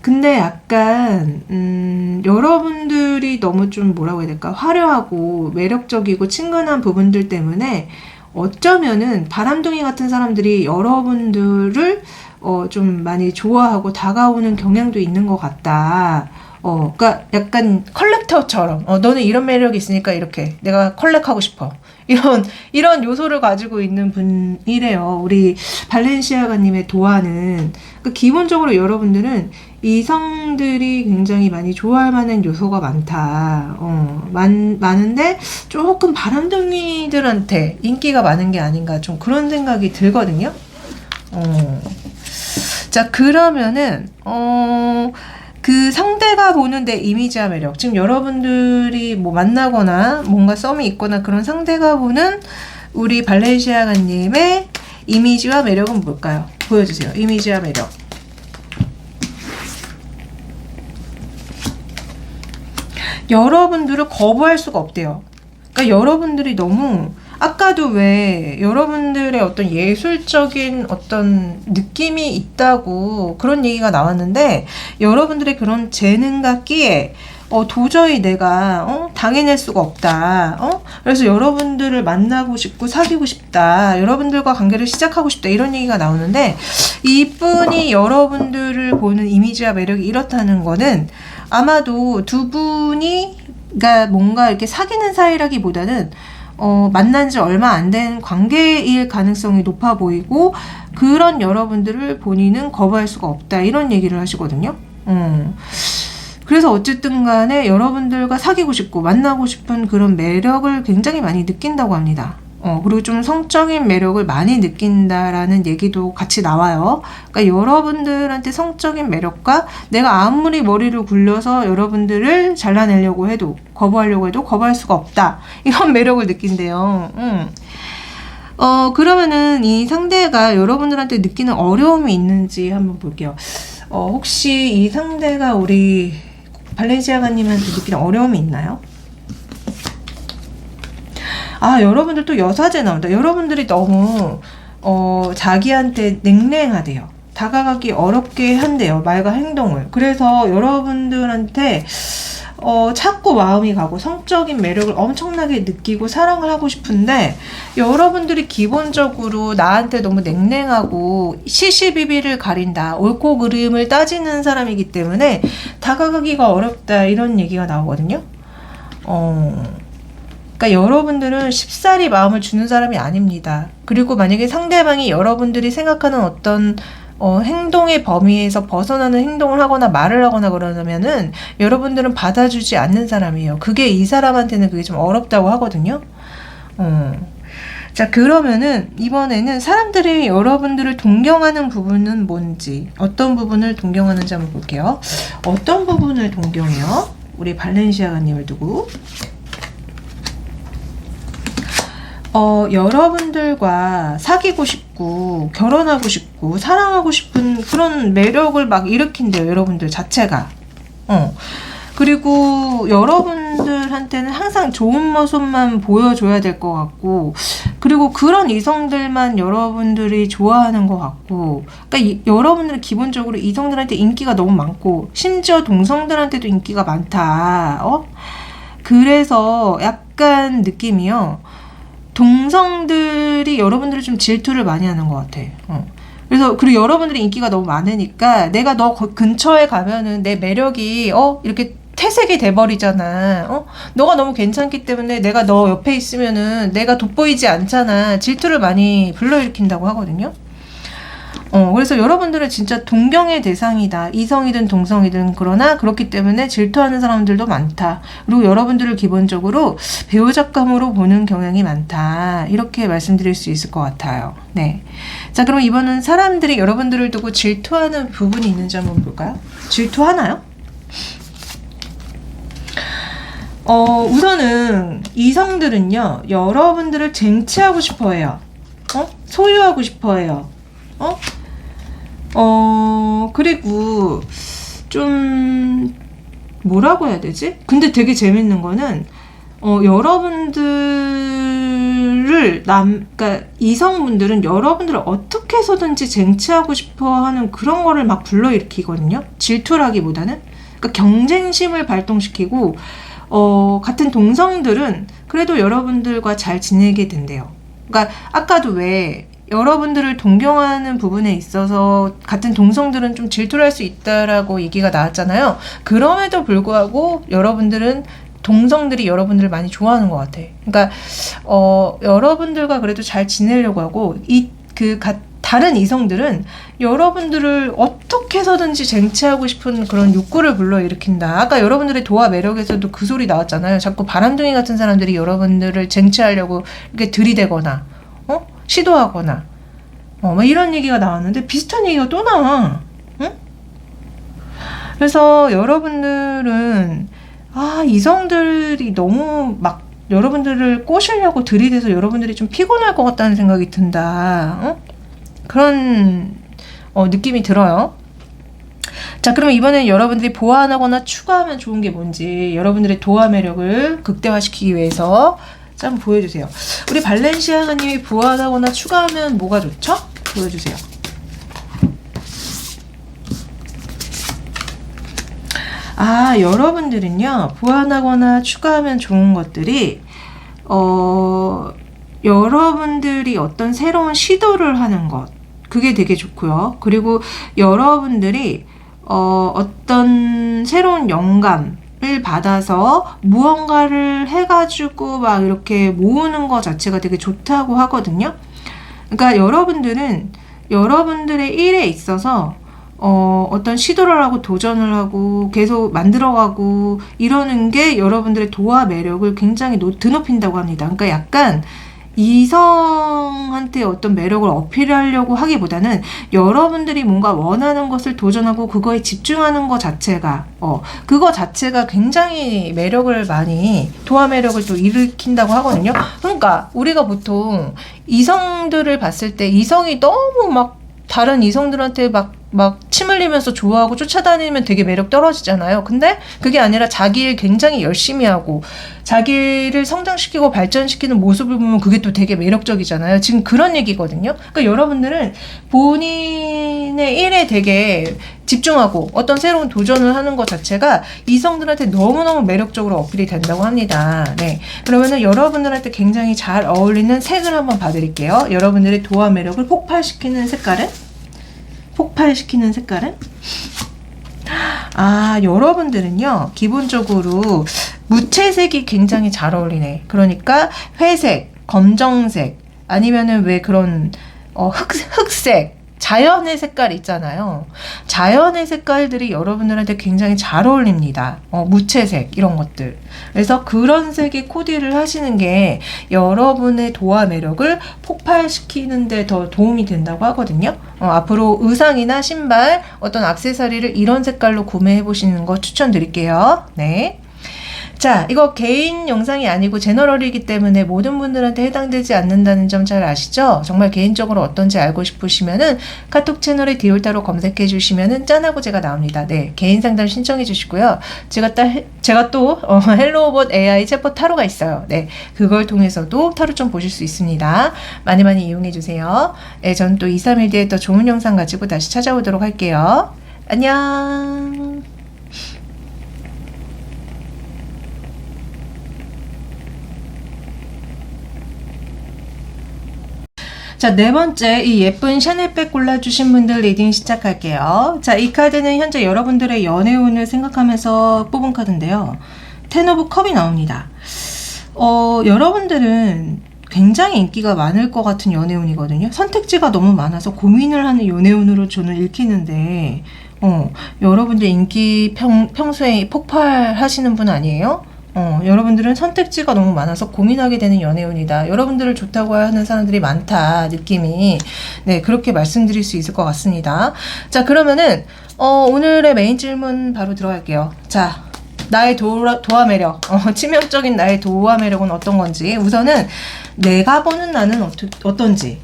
근데 약간 여러분들이 너무 좀 뭐라고 해야 될까? 화려하고 매력적이고 친근한 부분들 때문에 어쩌면은 바람둥이 같은 사람들이 여러분들을 좀 많이 좋아하고 다가오는 경향도 있는 것 같다. 그러니까 약간 컬렉터처럼 너는 이런 매력이 있으니까 이렇게 내가 컬렉하고 싶어. 이런 요소를 가지고 있는 분이래요. 우리 발렌시아가님의 도화는. 그러니까 기본적으로 여러분들은 이성들이 굉장히 많이 좋아할 만한 요소가 많다. 많은데 조금 바람둥이들한테 인기가 많은 게 아닌가 좀 그런 생각이 들거든요. 자, 그러면은 그 상대가 보는 내 이미지와 매력. 지금 여러분들이 뭐 만나거나 뭔가 썸이 있거나 그런 상대가 보는 우리 발렌시아가님의 이미지와 매력은 뭘까요? 보여주세요. 이미지와 매력. 여러분들을 거부할 수가 없대요. 그러니까 여러분들이 너무 아까도 왜 여러분들의 어떤 예술적인 어떤 느낌이 있다고 그런 얘기가 나왔는데 여러분들의 그런 재능과 끼에 도저히 내가 당해낼 수가 없다. 그래서 여러분들을 만나고 싶고 사귀고 싶다. 여러분들과 관계를 시작하고 싶다. 이런 얘기가 나오는데 이분이 여러분들을 보는 이미지와 매력이 이렇다는 거는 아마도 두 분이 그러니까 뭔가 이렇게 사귀는 사이라기보다는 만난 지 얼마 안 된 관계일 가능성이 높아 보이고 그런 여러분들을 본인은 거부할 수가 없다. 이런 얘기를 하시거든요. 그래서 어쨌든 간에 여러분들과 사귀고 싶고 만나고 싶은 그런 매력을 굉장히 많이 느낀다고 합니다. 그리고 좀 성적인 매력을 많이 느낀다라는 얘기도 같이 나와요. 그러니까 여러분들한테 성적인 매력과 내가 아무리 머리를 굴려서 여러분들을 잘라내려고 해도 거부하려고 해도 거부할 수가 없다. 이런 매력을 느낀대요. 그러면은 이 상대가 여러분들한테 느끼는 어려움이 있는지 한번 볼게요. 혹시 이 상대가 우리 발렌시아가님한테 느끼는 어려움이 있나요? 여러분들 또 여사제 나온다. 여러분들이 너무 자기한테 냉랭하대요. 다가가기 어렵게 한대요. 말과 행동을. 그래서 여러분들한테 자꾸 마음이 가고 성적인 매력을 엄청나게 느끼고 사랑을 하고 싶은데 여러분들이 기본적으로 나한테 너무 냉랭하고 시시비비를 가린다. 옳고 그름을 따지는 사람이기 때문에 다가가기가 어렵다. 이런 얘기가 나오거든요. 그러니까 여러분들은 쉽사리 마음을 주는 사람이 아닙니다. 그리고 만약에 상대방이 여러분들이 생각하는 어떤 행동의 범위에서 벗어나는 행동을 하거나 말을 하거나 그러면은 여러분들은 받아주지 않는 사람이에요. 그게 이 사람한테는 그게 좀 어렵다고 하거든요. 자, 그러면은 이번에는 사람들이 여러분들을 동경하는 부분은 뭔지, 어떤 부분을 동경하는지 한번 볼게요. 어떤 부분을 동경해요? 우리 발렌시아가님을 두고. 여러분들과 사귀고 싶고 결혼하고 싶고 사랑하고 싶은 그런 매력을 막 일으킨대요. 여러분들 자체가. 그리고 여러분들한테는 항상 좋은 모습만 보여줘야 될 것 같고 그리고 그런 이성들만 여러분들이 좋아하는 것 같고 그러니까 여러분들은 기본적으로 이성들한테 인기가 너무 많고 심지어 동성들한테도 인기가 많다. 그래서 약간 느낌이요. 동성들이 여러분들을 좀 질투를 많이 하는 것 같아. 그래서 그리고 여러분들이 인기가 너무 많으니까 내가 너 근처에 가면은 내 매력이 이렇게 퇴색이 돼버리잖아. 너가 너무 괜찮기 때문에 내가 너 옆에 있으면은 내가 돋보이지 않잖아. 질투를 많이 불러일으킨다고 하거든요. 그래서 여러분들은 진짜 동경의 대상이다. 이성이든 동성이든. 그러나 그렇기 때문에 질투하는 사람들도 많다. 그리고 여러분들을 기본적으로 배우작감으로 보는 경향이 많다. 이렇게 말씀드릴 수 있을 것 같아요. 네. 자, 그럼 이번은 사람들이 여러분들을 두고 질투하는 부분이 있는지 한번 볼까요? 질투하나요? 우선은 이성들은요, 여러분들을 쟁취하고 싶어 해요. 소유하고 싶어 해요. 그리고 좀 뭐라고 해야 되지? 근데 되게 재밌는 거는 여러분들을 그러니까 이성분들은 여러분들을 어떻게 해서든지 쟁취하고 싶어 하는 그런 거를 막 불러일으키거든요. 질투라기보다는. 그러니까 경쟁심을 발동시키고 같은 동성들은 그래도 여러분들과 잘 지내게 된대요. 그러니까 아까도 왜 여러분들을 동경하는 부분에 있어서 같은 동성들은 좀 질투를 할 수 있다라고 얘기가 나왔잖아요. 그럼에도 불구하고 여러분들은 동성들이 여러분들을 많이 좋아하는 것 같아. 그러니까 여러분들과 그래도 잘 지내려고 하고 다른 이성들은 여러분들을 어떻게 해서든지 쟁취하고 싶은 그런 욕구를 불러일으킨다. 아까 여러분들의 도화 매력에서도 그 소리 나왔잖아요. 자꾸 바람둥이 같은 사람들이 여러분들을 쟁취하려고 이렇게 들이대거나 시도하거나 뭐 이런 얘기가 나왔는데 비슷한 얘기가 또 나와. 응? 그래서 여러분들은 이성들이 너무 막 여러분들을 꼬시려고 들이대서 여러분들이 좀 피곤할 것 같다는 생각이 든다. 그런 느낌이 들어요. 자, 그럼 이번엔 여러분들이 보완하거나 추가하면 좋은 게 뭔지 여러분들의 도화 매력을 극대화시키기 위해서 한번 보여주세요. 우리 발렌시아가님이 보완하거나 추가하면 뭐가 좋죠? 보여주세요. 여러분들은요, 보완하거나 추가하면 좋은 것들이 여러분들이 어떤 새로운 시도를 하는 것, 그게 되게 좋고요. 그리고 여러분들이 어떤 새로운 영감을 받아서 무언가를 해가지고 막 이렇게 모으는 것 자체가 되게 좋다고 하거든요. 그러니까 여러분들은 여러분들의 일에 있어서 어떤 시도를 하고 도전을 하고 계속 만들어가고 이러는 게 여러분들의 도화 매력을 굉장히 드높인다고 합니다. 그러니까 약간 이성한테 어떤 매력을 어필하려고 하기보다는 여러분들이 뭔가 원하는 것을 도전하고 그거에 집중하는 것 자체가 그거 자체가 굉장히 매력을 많이 도화 매력을 또 일으킨다고 하거든요. 그러니까 우리가 보통 이성들을 봤을 때 이성이 너무 막 다른 이성들한테 막 침 흘리면서 좋아하고 쫓아다니면 되게 매력 떨어지잖아요. 근데 그게 아니라 자기 일 굉장히 열심히 하고 자기를 성장시키고 발전시키는 모습을 보면 그게 또 되게 매력적이잖아요. 지금 그런 얘기거든요. 그러니까 여러분들은 본인의 일에 되게 집중하고 어떤 새로운 도전을 하는 것 자체가 이성들한테 너무너무 매력적으로 어필이 된다고 합니다. 네. 그러면은 여러분들한테 굉장히 잘 어울리는 색을 한번 봐드릴게요. 여러분들의 도화 매력을 폭발시키는 색깔은? 여러분들은요, 기본적으로 무채색이 굉장히 잘 어울리네. 그러니까 회색, 검정색, 아니면은 왜 그런 흑색, 자연의 색깔 있잖아요. 자연의 색깔들이 여러분들한테 굉장히 잘 어울립니다. 무채색 이런 것들. 그래서 그런 색의 코디를 하시는 게 여러분의 도화 매력을 폭발시키는 데 더 도움이 된다고 하거든요. 앞으로 의상이나 신발, 어떤 액세서리를 이런 색깔로 구매해 보시는 거 추천드릴게요. 네. 자, 이거 개인 영상이 아니고 제너럴이기 때문에 모든 분들한테 해당되지 않는다는 점 잘 아시죠? 정말 개인적으로 어떤지 알고 싶으시면은 카톡 채널에 디올타로 검색해 주시면은 짠하고 제가 나옵니다. 네, 개인 상담 신청해 주시고요. 제가 또 헬로우봇 AI 챗봇 타로가 있어요. 네, 그걸 통해서도 타로 좀 보실 수 있습니다. 많이 많이 이용해 주세요. 네, 전 또 2, 3일 뒤에 더 좋은 영상 가지고 다시 찾아오도록 할게요. 안녕. 자, 네 번째, 이 예쁜 샤넬백 골라주신 분들 리딩 시작할게요. 자, 이 카드는 현재 여러분들의 연애운을 생각하면서 뽑은 카드인데요. 텐 오브 컵이 나옵니다. 여러분들은 굉장히 인기가 많을 것 같은 연애운이거든요. 선택지가 너무 많아서 고민을 하는 연애운으로 저는 읽히는데, 여러분들 인기 평소에 폭발하시는 분 아니에요? 여러분들은 선택지가 너무 많아서 고민하게 되는 연애운이다. 여러분들을 좋다고 하는 사람들이 많다. 느낌이. 네, 그렇게 말씀드릴 수 있을 것 같습니다. 자, 그러면은, 오늘의 메인 질문 바로 들어갈게요. 자, 나의 도화 매력. 치명적인 나의 도화 매력은 어떤 건지. 우선은, 내가 보는 나는 어떤지.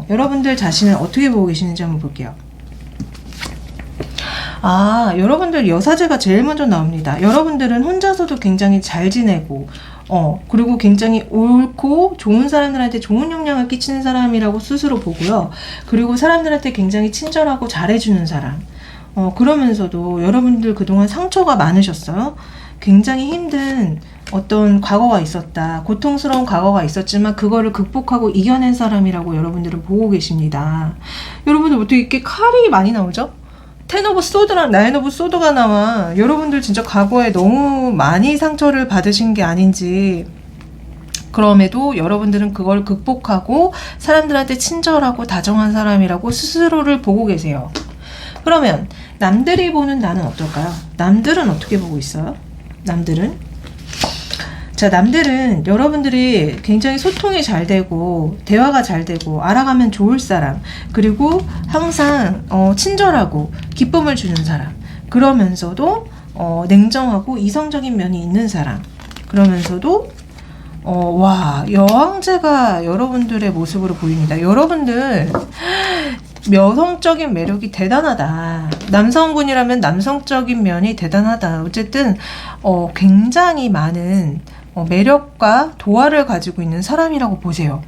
여러분들 자신을 어떻게 보고 계시는지 한번 볼게요. 아, 여러분들 여사제가 제일 먼저 나옵니다. 여러분들은 혼자서도 굉장히 잘 지내고, 그리고 굉장히 옳고 좋은 사람들한테 좋은 영향을 끼치는 사람이라고 스스로 보고요. 그리고 사람들한테 굉장히 친절하고 잘해주는 사람. 그러면서도 여러분들 그동안 상처가 많으셨어요. 굉장히 힘든 어떤 과거가 있었다. 고통스러운 과거가 있었지만 그거를 극복하고 이겨낸 사람이라고 여러분들은 보고 계십니다. 여러분들 어떻게 이렇게 칼이 많이 나오죠? 텐 오브 소드랑 나인 오브 소드가 나와. 여러분들 진짜 과거에 너무 많이 상처를 받으신 게 아닌지. 그럼에도 여러분들은 그걸 극복하고 사람들한테 친절하고 다정한 사람이라고 스스로를 보고 계세요. 그러면 남들이 보는 나는 어떨까요? 남들은 어떻게 보고 있어요? 자, 남들은 여러분들이 굉장히 소통이 잘 되고 대화가 잘 되고 알아가면 좋을 사람, 그리고 항상 친절하고 기쁨을 주는 사람, 그러면서도 냉정하고 이성적인 면이 있는 사람, 그러면서도 와, 여왕제가 여러분들의 모습으로 보입니다. 여러분들 여성적인 매력이 대단하다. 남성분이라면 남성적인 면이 대단하다. 어쨌든 굉장히 많은 매력과 도화를 가지고 있는 사람이라고 보세요.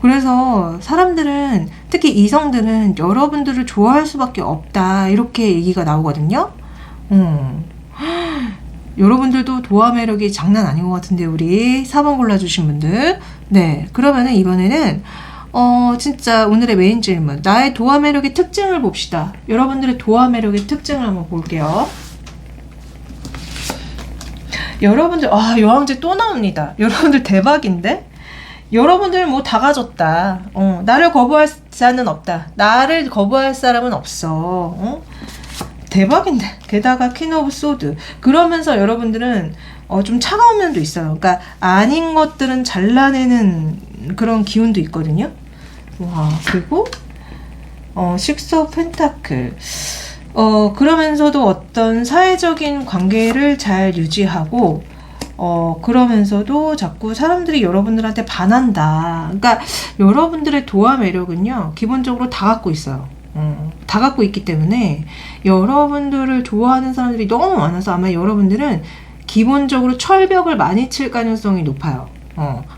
그래서 사람들은, 특히 이성들은 여러분들을 좋아할 수밖에 없다. 이렇게 얘기가 나오거든요. 여러분들도 도화 매력이 장난 아닌 것 같은데, 우리 4번 골라주신 분들. 네, 그러면은 이번에는 진짜 오늘의 메인 질문, 나의 도화 매력의 특징을 봅시다. 여러분들의 도화 매력의 특징을 한번 볼게요. 여러분들, 여왕제 또 나옵니다. 여러분들 대박인데? 여러분들 뭐 다 가졌다. 나를 거부할 자는 없다. 나를 거부할 사람은 없어. 대박인데. 게다가 퀸 오브 소드. 그러면서 여러분들은 좀 차가운 면도 있어요. 그러니까 아닌 것들은 잘라내는 그런 기운도 있거든요. 와, 그리고 식스 오브 펜타클. 그러면서도 어떤 사회적인 관계를 잘 유지하고, 그러면서도 자꾸 사람들이 여러분들한테 반한다. 그러니까 여러분들의 도화 매력은요, 기본적으로 다 갖고 있어요. 다 갖고 있기 때문에 여러분들을 좋아하는 사람들이 너무 많아서 아마 여러분들은 기본적으로 철벽을 많이 칠 가능성이 높아요.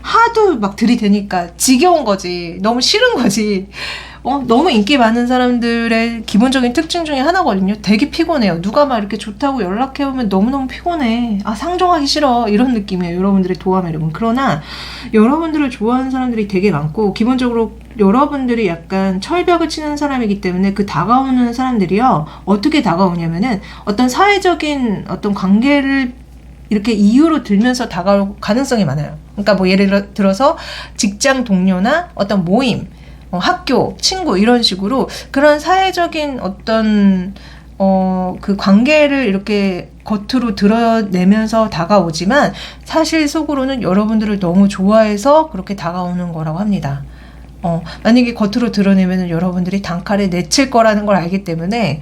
하도 막 들이대니까 지겨운 거지. 너무 싫은 거지. 너무 인기 많은 사람들의 기본적인 특징 중에 하나거든요. 되게 피곤해요. 누가 막 이렇게 좋다고 연락해오면 너무너무 피곤해. 상종하기 싫어. 이런 느낌이에요. 여러분들의 도화 매력은. 그러나 여러분들을 좋아하는 사람들이 되게 많고, 기본적으로 여러분들이 약간 철벽을 치는 사람이기 때문에 그 다가오는 사람들이요, 어떻게 다가오냐면은 어떤 사회적인 어떤 관계를 이렇게 이유로 들면서 다가올 가능성이 많아요. 그러니까 뭐 예를 들어서 직장 동료나 어떤 모임, 학교, 친구, 이런 식으로 그런 사회적인 어떤 그 관계를 이렇게 겉으로 드러내면서 다가오지만 사실 속으로는 여러분들을 너무 좋아해서 그렇게 다가오는 거라고 합니다. 만약에 겉으로 드러내면 여러분들이 단칼에 내칠 거라는 걸 알기 때문에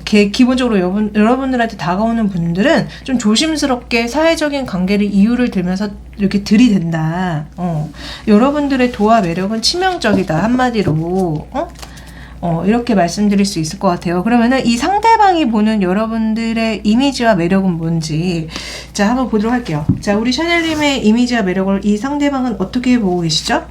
기본적으로 여러분들한테 다가오는 분들은 좀 조심스럽게 사회적인 관계를 이유를 들면서 이렇게 들이댄다. 여러분들의 도화 매력은 치명적이다. 한마디로 이렇게 말씀드릴 수 있을 것 같아요. 그러면은 이 상대방이 보는 여러분들의 이미지와 매력은 뭔지 자, 한번 보도록 할게요. 자, 우리 샤넬님의 이미지와 매력을 이 상대방은 어떻게 보고 계시죠?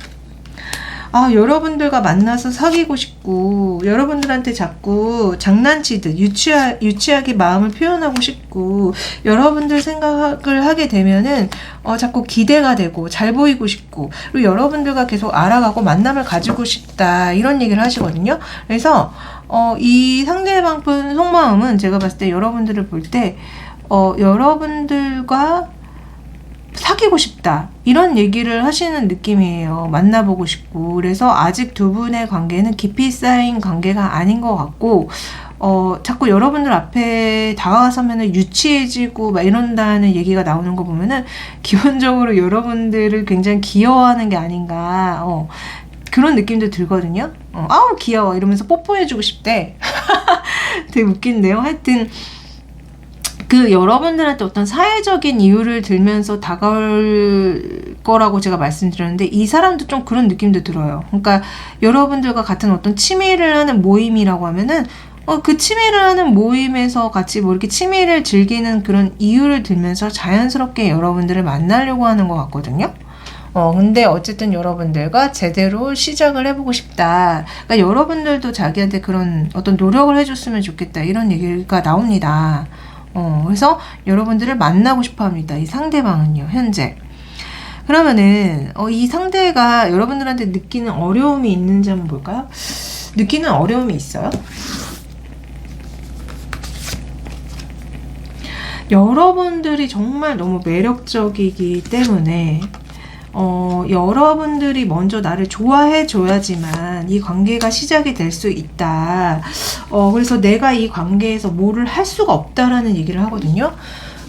여러분들과 만나서 사귀고 싶고, 여러분들한테 자꾸 장난치듯 유치하게 마음을 표현하고 싶고, 여러분들 생각을 하게 되면은, 자꾸 기대가 되고, 잘 보이고 싶고, 그리고 여러분들과 계속 알아가고 만남을 가지고 싶다, 이런 얘기를 하시거든요. 그래서, 이 상대방 분 속마음은 제가 봤을 때 여러분들을 볼 때, 여러분들과 사귀고 싶다 이런 얘기를 하시는 느낌이에요. 만나보고 싶고. 그래서 아직 두 분의 관계는 깊이 쌓인 관계가 아닌 것 같고, 자꾸 여러분들 앞에 다가서면은 유치해지고 막 이런다는 얘기가 나오는 거 보면은 기본적으로 여러분들을 굉장히 귀여워하는 게 아닌가, 그런 느낌도 들거든요. 아우 귀여워 이러면서 뽀뽀해주고 싶대. 되게 웃긴데요. 하여튼 여러분들한테 어떤 사회적인 이유를 들면서 다가올 거라고 제가 말씀드렸는데, 이 사람도 좀 그런 느낌도 들어요. 그러니까 여러분들과 같은 어떤 취미를 하는 모임이라고 하면은, 그 취미를 하는 모임에서 같이 뭐 이렇게 취미를 즐기는 그런 이유를 들면서 자연스럽게 여러분들을 만나려고 하는 것 같거든요. 근데 어쨌든 여러분들과 제대로 시작을 해보고 싶다. 그러니까 여러분들도 자기한테 그런 어떤 노력을 해줬으면 좋겠다. 이런 얘기가 나옵니다. 그래서 여러분들을 만나고 싶어 합니다. 이 상대방은요, 현재. 그러면은, 이 상대가 여러분들한테 느끼는 어려움이 있는지 한번 볼까요? 느끼는 어려움이 있어요? 여러분들이 정말 너무 매력적이기 때문에, 여러분들이 먼저 나를 좋아해 줘야지만 이 관계가 시작이 될 수 있다. 그래서 내가 이 관계에서 뭐를 할 수가 없다라는 얘기를 하거든요.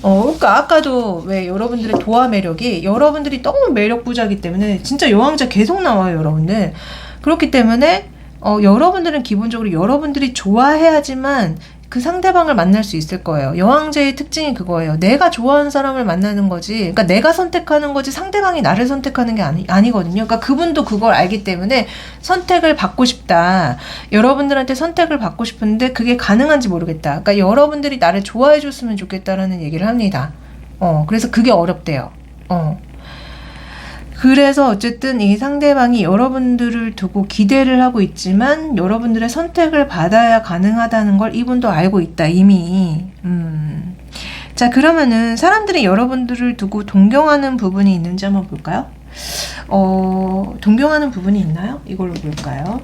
그러니까 아까도 왜 여러분들의 도화 매력이, 여러분들이 너무 매력부자이기 때문에 진짜 여왕자 계속 나와요, 여러분들. 그렇기 때문에 여러분들은 기본적으로 여러분들이 좋아해야지만 그 상대방을 만날 수 있을 거예요. 여왕제의 특징이 그거예요. 내가 좋아하는 사람을 만나는 거지. 그러니까 내가 선택하는 거지 상대방이 나를 선택하는 게 아니거든요. 그러니까 그분도 그걸 알기 때문에 선택을 받고 싶다. 여러분들한테 선택을 받고 싶은데 그게 가능한지 모르겠다. 그러니까 여러분들이 나를 좋아해 줬으면 좋겠다라는 얘기를 합니다. 그래서 그게 어렵대요. 그래서 어쨌든 이 상대방이 여러분들을 두고 기대를 하고 있지만 여러분들의 선택을 받아야 가능하다는 걸 이분도 알고 있다, 이미. 자, 그러면은 사람들이 여러분들을 두고 동경하는 부분이 있는지 한번 볼까요? 동경하는 부분이 있나요? 이걸로 볼까요?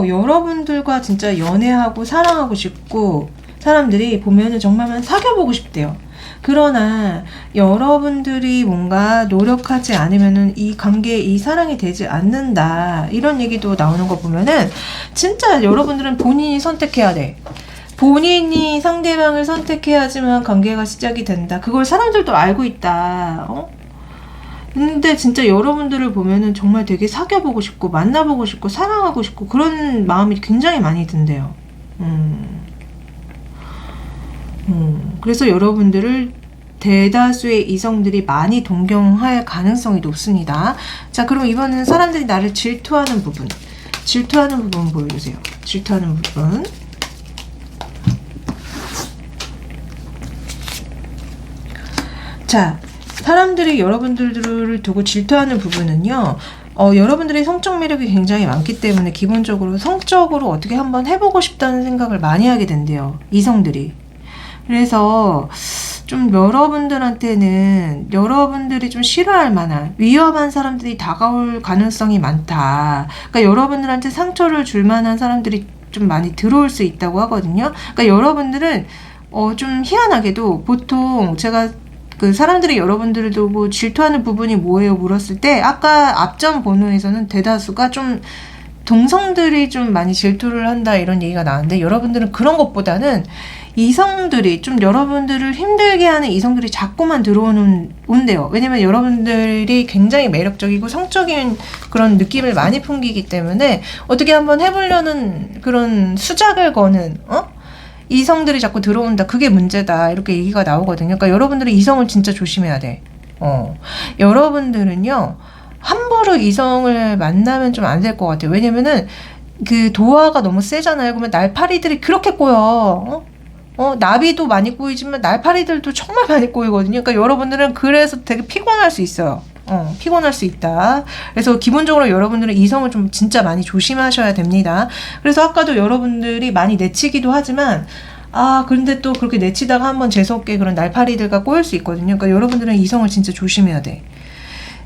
여러분들과 진짜 연애하고 사랑하고 싶고, 사람들이 보면은 정말 사귀어보고 싶대요. 그러나 여러분들이 뭔가 노력하지 않으면은 이 관계, 이 사랑이 되지 않는다. 이런 얘기도 나오는 거 보면은 진짜 여러분들은 본인이 선택해야 돼. 본인이 상대방을 선택해야지만 관계가 시작이 된다. 그걸 사람들도 알고 있다. 근데 진짜 여러분들을 보면은 정말 되게 사귀어보고 싶고 만나보고 싶고 사랑하고 싶고 그런 마음이 굉장히 많이 든대요. 그래서 여러분들을 대다수의 이성들이 많이 동경할 가능성이 높습니다. 자, 그럼 이번에는 사람들이 나를 질투하는 부분. 질투하는 부분 보여주세요. 질투하는 부분. 자, 사람들이 여러분들을 두고 질투하는 부분은요. 여러분들의 성적 매력이 굉장히 많기 때문에 기본적으로 성적으로 어떻게 한번 해보고 싶다는 생각을 많이 하게 된대요. 이성들이. 그래서 좀 여러분들한테는 여러분들이 좀 싫어할 만한 위험한 사람들이 다가올 가능성이 많다. 그러니까 여러분들한테 상처를 줄 만한 사람들이 좀 많이 들어올 수 있다고 하거든요. 그러니까 여러분들은 좀 희한하게도 보통 제가 그 사람들이 여러분들을 두고 질투하는 부분이 뭐예요 물었을 때 아까 앞전 번호에서는 대다수가 좀 동성들이 좀 많이 질투를 한다 이런 얘기가 나왔는데, 여러분들은 그런 것보다는 이성들이 좀 여러분들을 힘들게 하는 이성들이 자꾸만 온대요. 왜냐면 여러분들이 굉장히 매력적이고 성적인 그런 느낌을 많이 풍기기 때문에 어떻게 한번 해보려는 그런 수작을 거는 이성들이 자꾸 들어온다. 그게 문제다. 이렇게 얘기가 나오거든요. 그러니까 여러분들은 이성을 진짜 조심해야 돼. 여러분들은요, 함부로 이성을 만나면 좀 안 될 것 같아요. 왜냐면은 그 도화가 너무 세잖아요. 그러면 날파리들이 그렇게 꼬여. 나비도 많이 꼬이지만 날파리들도 정말 많이 꼬이거든요. 그러니까 여러분들은 그래서 되게 피곤할 수 있어요. 피곤할 수 있다. 그래서 기본적으로 여러분들은 이성을 좀 진짜 많이 조심하셔야 됩니다. 그래서 아까도 여러분들이 많이 내치기도 하지만 그런데 또 그렇게 내치다가 한번 재수없게 그런 날파리들과 꼬일 수 있거든요. 그러니까 여러분들은 이성을 진짜 조심해야 돼.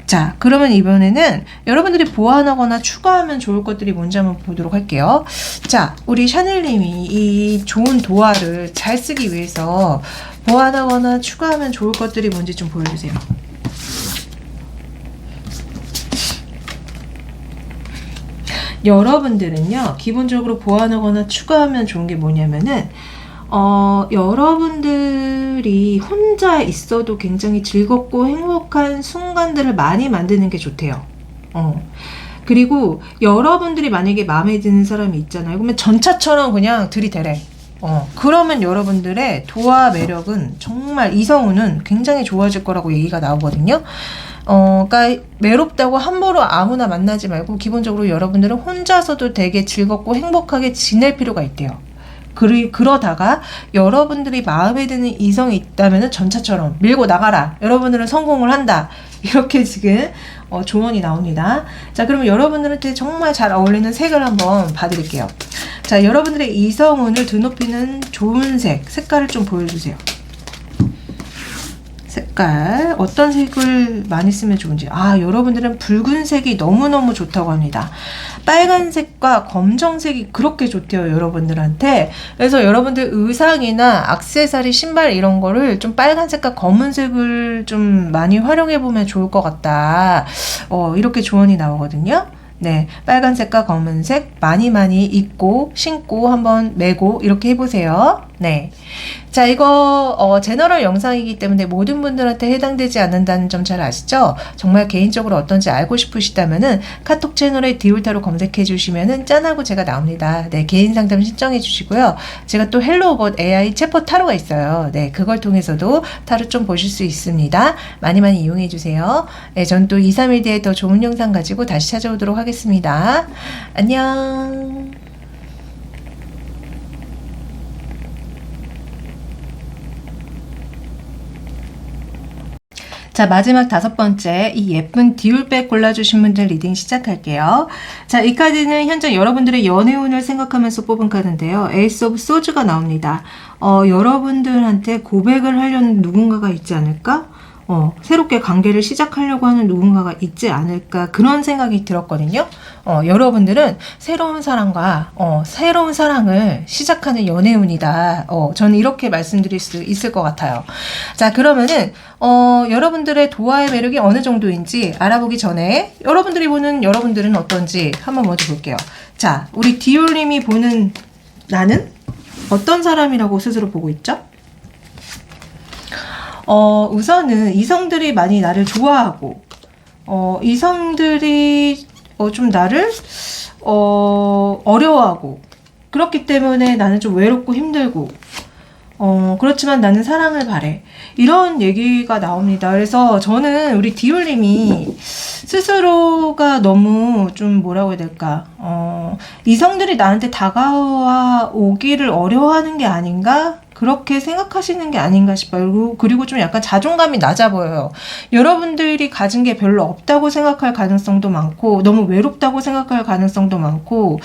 자, 그러면 이번에는 여러분들이 보완하거나 추가하면 좋을 것들이 뭔지 한번 보도록 할게요. 자, 우리 샤넬님이 이 좋은 도화를 잘 쓰기 위해서 보완하거나 추가하면 좋을 것들이 뭔지 좀 보여주세요. 여러분들은요, 기본적으로 보완하거나 추가하면 좋은 게 뭐냐면은 여러분들이 혼자 있어도 굉장히 즐겁고 행복한 순간들을 많이 만드는 게 좋대요. 그리고 여러분들이 만약에 마음에 드는 사람이 있잖아요. 그러면 전차처럼 그냥 들이대래. 그러면 여러분들의 도화 매력은 정말 이성우는 굉장히 좋아질 거라고 얘기가 나오거든요. 그러니까 외롭다고 함부로 아무나 만나지 말고 기본적으로 여러분들은 혼자서도 되게 즐겁고 행복하게 지낼 필요가 있대요. 그러다가 여러분들이 마음에 드는 이성이 있다면 전차처럼 밀고 나가라. 여러분들은 성공을 한다. 이렇게 지금 조언이 나옵니다. 자, 그러면 여러분들한테 정말 잘 어울리는 색을 한번 봐드릴게요. 자, 여러분들의 이성운을 드높이는 좋은 색깔을 좀 보여주세요. 색깔 어떤 색을 많이 쓰면 좋은지. 여러분들은 붉은색이 너무너무 좋다고 합니다. 빨간색과 검정색이 그렇게 좋대요, 여러분들한테. 그래서 여러분들 의상이나 액세서리, 신발 이런 거를 좀 빨간색과 검은색을 좀 많이 활용해 보면 좋을 것 같다. 이렇게 조언이 나오거든요. 네, 빨간색과 검은색 많이 입고 신고 한번 메고 이렇게 해보세요. 네, 자, 이거 제너럴 영상이기 때문에 모든 분들한테 해당되지 않는다는 점 잘 아시죠? 정말 개인적으로 어떤지 알고 싶으시다면은 카톡 채널에 디올타로 검색해 주시면은 짠하고 제가 나옵니다. 네, 개인 상담 신청해 주시고요. 제가 또 헬로우봇 AI 챗봇 타로가 있어요. 네, 그걸 통해서도 타로 좀 보실 수 있습니다. 많이 이용해 주세요. 네, 전 또 2, 3일 뒤에 더 좋은 영상 가지고 다시 찾아오도록 하겠습니다. 안녕. 자, 마지막 5번째 이 예쁜 디올백 골라주신 분들 리딩 시작할게요. 자, 이 카드는 현재 여러분들의 연애운을 생각하면서 뽑은 카드인데요. 에이스 오브 소즈가 나옵니다. 여러분들한테 고백을 하려는 누군가가 있지 않을까? 새롭게 관계를 시작하려고 하는 누군가가 있지 않을까 그런 생각이 들었거든요. 여러분들은 새로운 사람과 새로운 사랑을 시작하는 연애운이다. 저는 이렇게 말씀드릴 수 있을 것 같아요. 자, 그러면은 여러분들의 도화의 매력이 어느 정도인지 알아보기 전에 여러분들이 보는 여러분들은 어떤지 한번 먼저 볼게요. 자, 우리 디올님이 보는 나는 어떤 사람이라고 스스로 보고 있죠? 우선은 이성들이 많이 나를 좋아하고, 이성들이 좀 나를 어려워하고, 그렇기 때문에 나는 좀 외롭고 힘들고, 그렇지만 나는 사랑을 바래. 이런 얘기가 나옵니다. 그래서 저는 우리 디올님이 스스로가 너무 좀 뭐라고 해야 될까, 이성들이 나한테 다가와 오기를 어려워하는 게 아닌가? 그렇게 생각하시는 게 아닌가 싶어요. 그리고 좀 약간 자존감이 낮아 보여요. 여러분들이 가진 게 별로 없다고 생각할 가능성도 많고, 너무 외롭다고 생각할 가능성도 많고,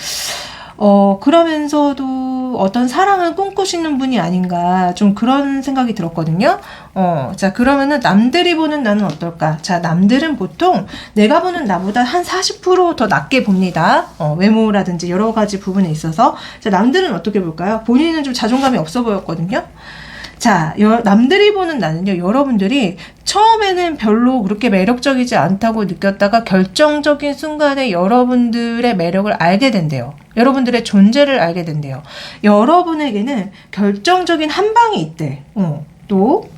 그러면서도 어떤 사랑을 꿈꾸시는 분이 아닌가 좀 그런 생각이 들었거든요. 자, 그러면은 남들이 보는 나는 어떨까? 자, 남들은 보통 내가 보는 나보다 한 40% 더 낮게 봅니다. 외모라든지 여러 가지 부분에 있어서. 자, 남들은 어떻게 볼까요? 본인은 좀 자존감이 없어 보였거든요. 자, 남들이 보는 나는요, 여러분들이 처음에는 별로 그렇게 매력적이지 않다고 느꼈다가 결정적인 순간에 여러분들의 매력을 알게 된대요. 여러분들의 존재를 알게 된대요. 여러분에게는 결정적인 한 방이 있대. 또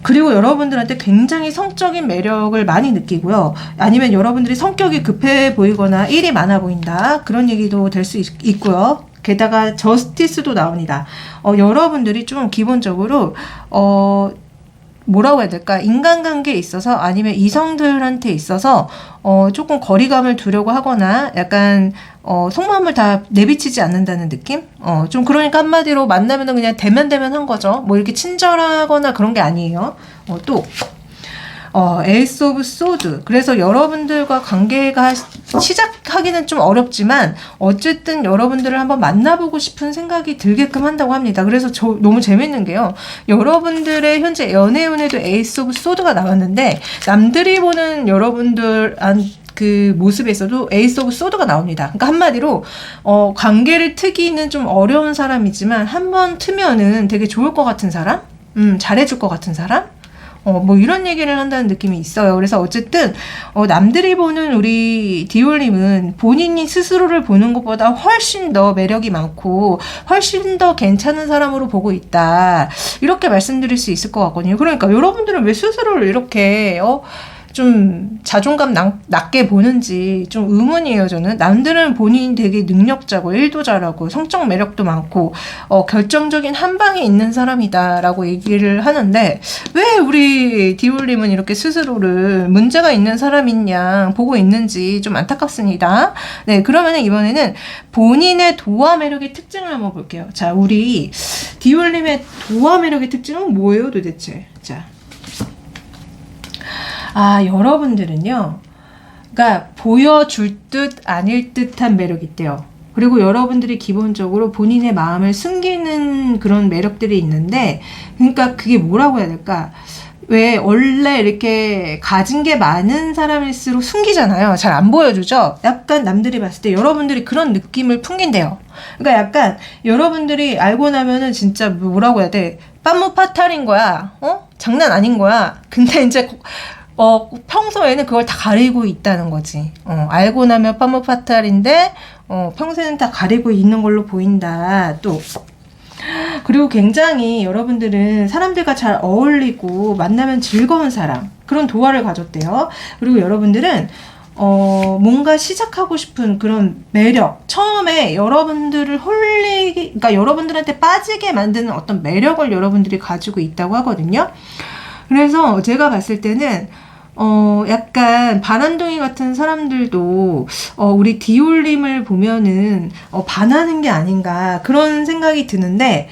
그리고 여러분들한테 굉장히 성적인 매력을 많이 느끼고요. 아니면 여러분들이 성격이 급해 보이거나 일이 많아 보인다. 그런 얘기도 될 수 있고요. 게다가 저스티스도 나옵니다. 여러분들이 좀 기본적으로 뭐라고 해야 될까? 인간관계에 있어서 아니면 이성들한테 있어서 조금 거리감을 두려고 하거나 약간 속마음을 다 내비치지 않는다는 느낌? 좀 그러니까 한마디로 만나면은 그냥 대면대면한 거죠. 뭐 이렇게 친절하거나 그런 게 아니에요. 또 에이스 오브 소드. 그래서 여러분들과 관계가 시작하기는 좀 어렵지만 어쨌든 여러분들을 한번 만나보고 싶은 생각이 들게끔 한다고 합니다. 그래서 너무 재밌는 게요. 여러분들의 현재 연애운에도 에이스 오브 소드가 나왔는데 남들이 보는 여러분들 그 모습에서도 에이스 오브 소드가 나옵니다. 그러니까 한마디로 관계를 트기는 좀 어려운 사람이지만 한번 트면은 되게 좋을 것 같은 사람? 잘해줄 것 같은 사람? 뭐 이런 얘기를 한다는 느낌이 있어요. 그래서 어쨌든 남들이 보는 우리 디올님은 본인이 스스로를 보는 것보다 훨씬 더 매력이 많고 훨씬 더 괜찮은 사람으로 보고 있다. 이렇게 말씀드릴 수 있을 것 같거든요. 그러니까 여러분들은 왜 스스로를 이렇게 좀 자존감 낮게 보는지 좀 의문이에요. 저는 남들은 본인이 되게 능력자고 일도 잘하고 성적 매력도 많고 결정적인 한 방에 있는 사람이다 라고 얘기를 하는데 왜 우리 디올님은 이렇게 스스로를 문제가 있는 사람인 양 보고 있는지 좀 안타깝습니다. 네, 그러면 이번에는 본인의 도화 매력의 특징을 한번 볼게요. 자, 우리 디올님의 도화 매력의 특징은 뭐예요 도대체? 자, 여러분들은요, 그러니까 보여줄 듯 아닐 듯한 매력이 있대요. 그리고 여러분들이 기본적으로 본인의 마음을 숨기는 그런 매력들이 있는데, 그러니까 그게 뭐라고 해야 될까? 왜 원래 이렇게 가진 게 많은 사람일수록 숨기잖아요. 잘 안 보여주죠? 약간 남들이 봤을 때 여러분들이 그런 느낌을 풍긴대요. 그러니까 약간 여러분들이 알고 나면은 진짜 뭐라고 해야 돼? 빤무파탈인 거야. 장난 아닌 거야. 근데 이제 평소에는 그걸 다 가리고 있다는 거지. 알고 나면 빤무파탈인데, 평소에는 다 가리고 있는 걸로 보인다. 또. 그리고 굉장히 여러분들은 사람들과 잘 어울리고 만나면 즐거운 사람. 그런 도화를 가졌대요. 그리고 여러분들은, 뭔가 시작하고 싶은 그런 매력. 처음에 여러분들을 그러니까 여러분들한테 빠지게 만드는 어떤 매력을 여러분들이 가지고 있다고 하거든요. 그래서 제가 봤을 때는 약간 바람둥이 같은 사람들도 우리 디올림을 보면은 반하는 게 아닌가 그런 생각이 드는데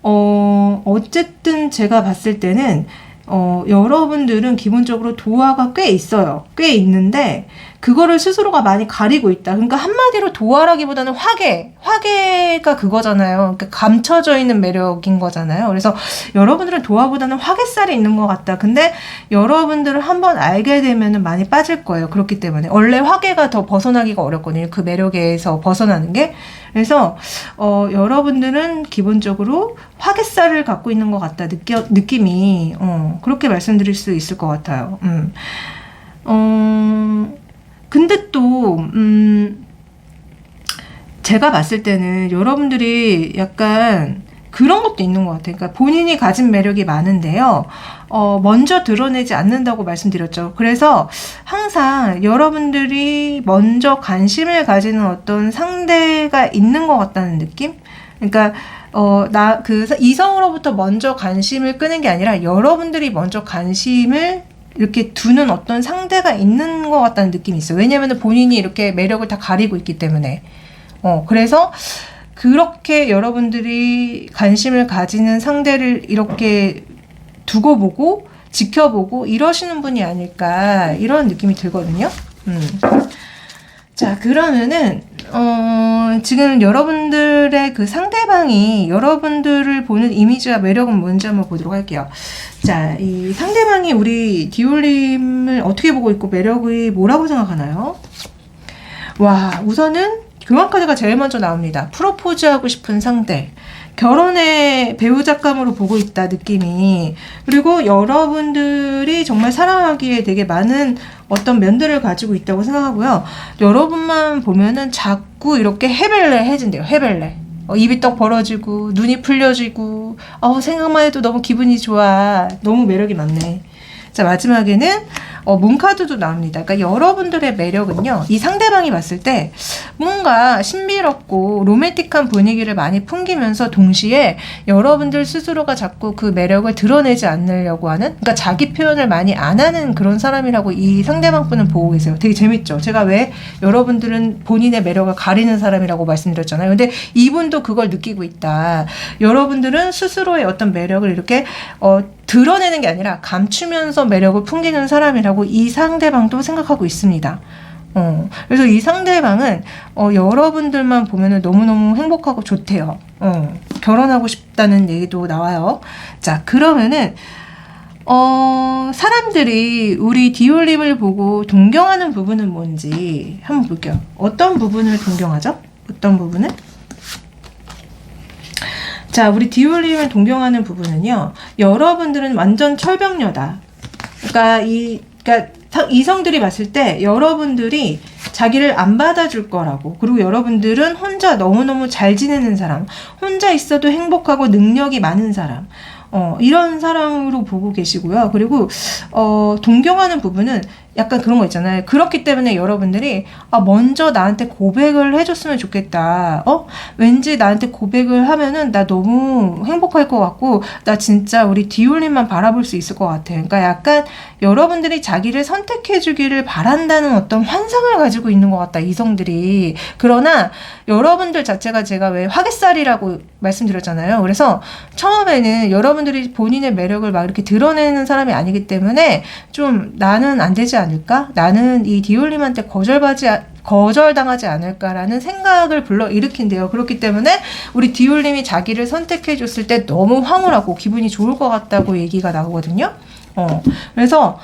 어쨌든 제가 봤을 때는 여러분들은 기본적으로 도화가 꽤 있어요. 꽤 있는데 그거를 스스로가 많이 가리고 있다. 그러니까 한마디로 도화라기보다는 화개가 그거잖아요. 그러니까 감춰져 있는 매력인 거잖아요. 그래서 여러분들은 도화보다는 화개살이 있는 것 같다. 근데 여러분들을 한번 알게 되면은 많이 빠질 거예요. 그렇기 때문에 원래 화개가 더 벗어나기가 어렵거든요. 그 매력에서 벗어나는 게. 그래서 여러분들은 기본적으로 화개살을 갖고 있는 것 같다. 느낌이 그렇게 말씀드릴 수 있을 것 같아요. 근데 또 제가 봤을 때는 여러분들이 약간 그런 것도 있는 것 같아요. 그러니까 본인이 가진 매력이 많은데요. 먼저 드러내지 않는다고 말씀드렸죠. 그래서 항상 여러분들이 먼저 관심을 가지는 어떤 상대가 있는 것 같다는 느낌? 그러니까 이성으로부터 먼저 관심을 끄는 게 아니라 여러분들이 먼저 관심을 이렇게 두는 어떤 상대가 있는 것 같다는 느낌이 있어요. 왜냐면은 본인이 이렇게 매력을 다 가리고 있기 때문에. 그래서 그렇게 여러분들이 관심을 가지는 상대를 이렇게 두고 보고 지켜보고 이러시는 분이 아닐까 이런 느낌이 들거든요. 자, 그러면은 지금 여러분들의 그 상대방이 여러분들을 보는 이미지와 매력은 뭔지 한번 보도록 할게요. 자, 이 상대방이 우리 디올림을 어떻게 보고 있고 매력이 뭐라고 생각하나요? 와, 우선은 교환카드가 제일 먼저 나옵니다. 프로포즈하고 싶은 상대. 결혼의 배우자감으로 보고 있다 느낌이. 그리고 여러분들이 정말 사랑하기에 되게 많은 어떤 면들을 가지고 있다고 생각하고요. 여러분만 보면은 자꾸 이렇게 헤벨레해진대요. 헤벨레. 입이 떡 벌어지고 눈이 풀려지고 생각만 해도 너무 기분이 좋아. 너무 매력이 많네. 자, 마지막에는 문카드도 나옵니다. 그러니까 여러분들의 매력은요, 이 상대방이 봤을 때 뭔가 신비롭고 로맨틱한 분위기를 많이 풍기면서 동시에 여러분들 스스로가 자꾸 그 매력을 드러내지 않으려고 하는, 그러니까 자기 표현을 많이 안 하는 그런 사람이라고 이 상대방 분은 보고 계세요. 되게 재밌죠? 제가 왜 여러분들은 본인의 매력을 가리는 사람이라고 말씀드렸잖아요. 근데 이분도 그걸 느끼고 있다. 여러분들은 스스로의 어떤 매력을 이렇게 드러내는 게 아니라 감추면서 매력을 풍기는 사람이라고 이 상대방도 생각하고 있습니다. 그래서 이 상대방은 여러분들만 보면은 너무너무 행복하고 좋대요. 결혼하고 싶다는 얘기도 나와요. 자, 그러면은 사람들이 우리 디올림을 보고 동경하는 부분은 뭔지 한번 볼게요. 어떤 부분을 동경하죠? 어떤 부분을? 자, 우리 디올림을 동경하는 부분은요, 여러분들은 완전 철벽녀다. 그러니까 이성들이 봤을 때 여러분들이 자기를 안 받아줄 거라고, 그리고 여러분들은 혼자 너무너무 잘 지내는 사람, 혼자 있어도 행복하고 능력이 많은 사람, 이런 사람으로 보고 계시고요. 그리고 동경하는 부분은 약간 그런 거 있잖아요. 그렇기 때문에 여러분들이 먼저 나한테 고백을 해줬으면 좋겠다. 왠지 나한테 고백을 하면은 나 너무 행복할 것 같고, 나 진짜 우리 디올림만 바라볼 수 있을 것 같아. 그러니까 약간 여러분들이 자기를 선택해주기를 바란다는 어떤 환상을 가지고 있는 것 같다, 이성들이. 그러나 여러분들 자체가, 제가 왜 화개살이라고 말씀드렸잖아요. 그래서 처음에는 여러분들이 본인의 매력을 막 이렇게 드러내는 사람이 아니기 때문에 좀 나는 안 되지 않을까? 나는 이 디올림한테 거절당하지 않을까라는 생각을 불러일으킨대요. 그렇기 때문에 우리 디올림이 자기를 선택해줬을 때 너무 황홀하고 기분이 좋을 것 같다고 얘기가 나오거든요. 그래서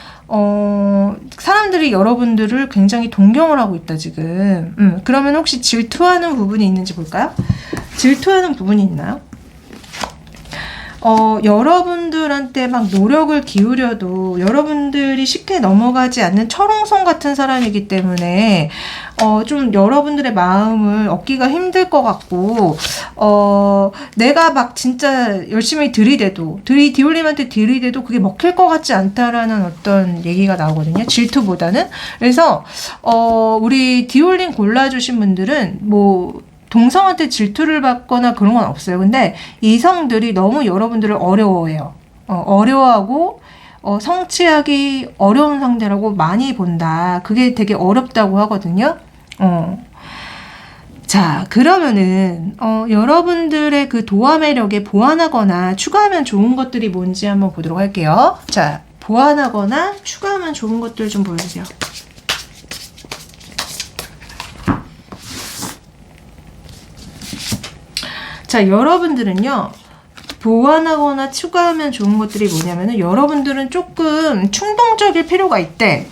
사람들이 여러분들을 굉장히 동경을 하고 있다, 지금. 그러면 혹시 질투하는 부분이 있는지 볼까요? 질투하는 부분이 있나요? 여러분들한테 막 노력을 기울여도 여러분들이 쉽게 넘어가지 않는 철옹성 같은 사람이기 때문에 좀 여러분들의 마음을 얻기가 힘들 것 같고, 내가 막 진짜 열심히 디올림한테 들이대도 그게 먹힐 것 같지 않다라는 어떤 얘기가 나오거든요. 질투보다는. 그래서 우리 디올림 골라주신 분들은 뭐 동성한테 질투를 받거나 그런 건 없어요. 근데 이성들이 너무 여러분들을 어려워해요. 어려워하고 성취하기 어려운 상대라고 많이 본다. 그게 되게 어렵다고 하거든요. 자, 그러면은 여러분들의 그 도화 매력에 보완하거나 추가하면 좋은 것들이 뭔지 한번 보도록 할게요. 자, 보완하거나 추가하면 좋은 것들 좀 보여주세요. 자, 여러분들은요, 보완하거나 추가하면 좋은 것들이 뭐냐면은, 여러분들은 조금 충동적일 필요가 있대.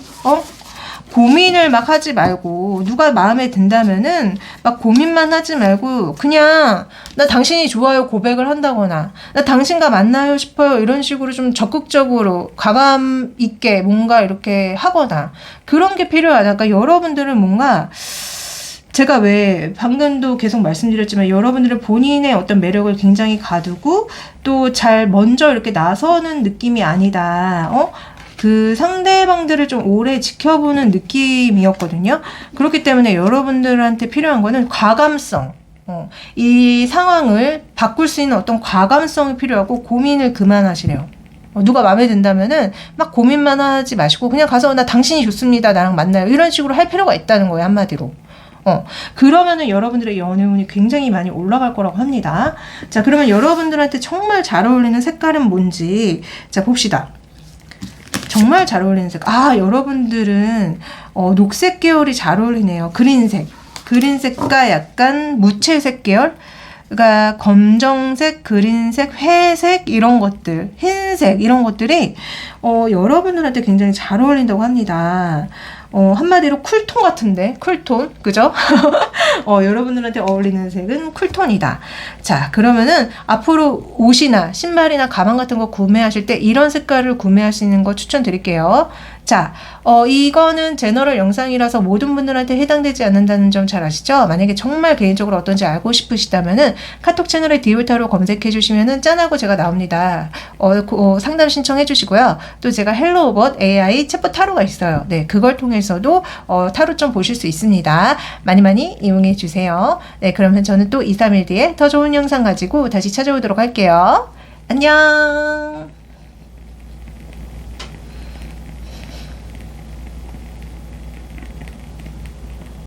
고민을 막 하지 말고, 누가 마음에 든다면은 막 고민만 하지 말고, 그냥 나 당신이 좋아요 고백을 한다거나, 나 당신과 만나요 싶어요 이런 식으로 좀 적극적으로 과감 있게 뭔가 이렇게 하거나, 그런 게 필요하다. 그러니까 여러분들은 뭔가, 제가 왜 방금도 계속 말씀드렸지만, 여러분들은 본인의 어떤 매력을 굉장히 가두고 또 잘 먼저 이렇게 나서는 느낌이 아니다. 그 상대방들을 좀 오래 지켜보는 느낌이었거든요. 그렇기 때문에 여러분들한테 필요한 거는 과감성. 이 상황을 바꿀 수 있는 어떤 과감성이 필요하고, 고민을 그만하시래요. 누가 마음에 든다면은 막 고민만 하지 마시고 그냥 가서 나 당신이 좋습니다, 나랑 만나요, 이런 식으로 할 필요가 있다는 거예요, 한마디로. 그러면은 여러분들의 연애운이 굉장히 많이 올라갈 거라고 합니다. 자, 그러면 여러분들한테 정말 잘 어울리는 색깔은 뭔지, 자, 봅시다. 정말 잘 어울리는 색깔. 여러분들은 녹색 계열이 잘 어울리네요. 그린색과 약간 무채색 계열. 그러니까 검정색, 그린색, 회색 이런 것들, 흰색 이런 것들이 여러분들한테 굉장히 잘 어울린다고 합니다. 한마디로 쿨톤 같은데, 쿨톤, 그죠? 여러분들한테 어울리는 색은 쿨톤이다. 자, 그러면은 앞으로 옷이나 신발이나 가방 같은 거 구매하실 때 이런 색깔을 구매하시는 거 추천드릴게요. 자, 이거는 제너럴 영상이라서 모든 분들한테 해당되지 않는다는 점 잘 아시죠? 만약에 정말 개인적으로 어떤지 알고 싶으시다면은 카톡 채널에 디올타로 검색해 주시면은 짠하고 제가 나옵니다. 상담 신청해 주시고요. 또 제가 헬로우봇 AI 챗봇 타로가 있어요. 네, 그걸 통해서도 타로 좀 보실 수 있습니다. 많이 많이 이용해 주세요. 네, 그러면 저는 또 2, 3일 뒤에 더 좋은 영상 가지고 다시 찾아오도록 할게요. 안녕!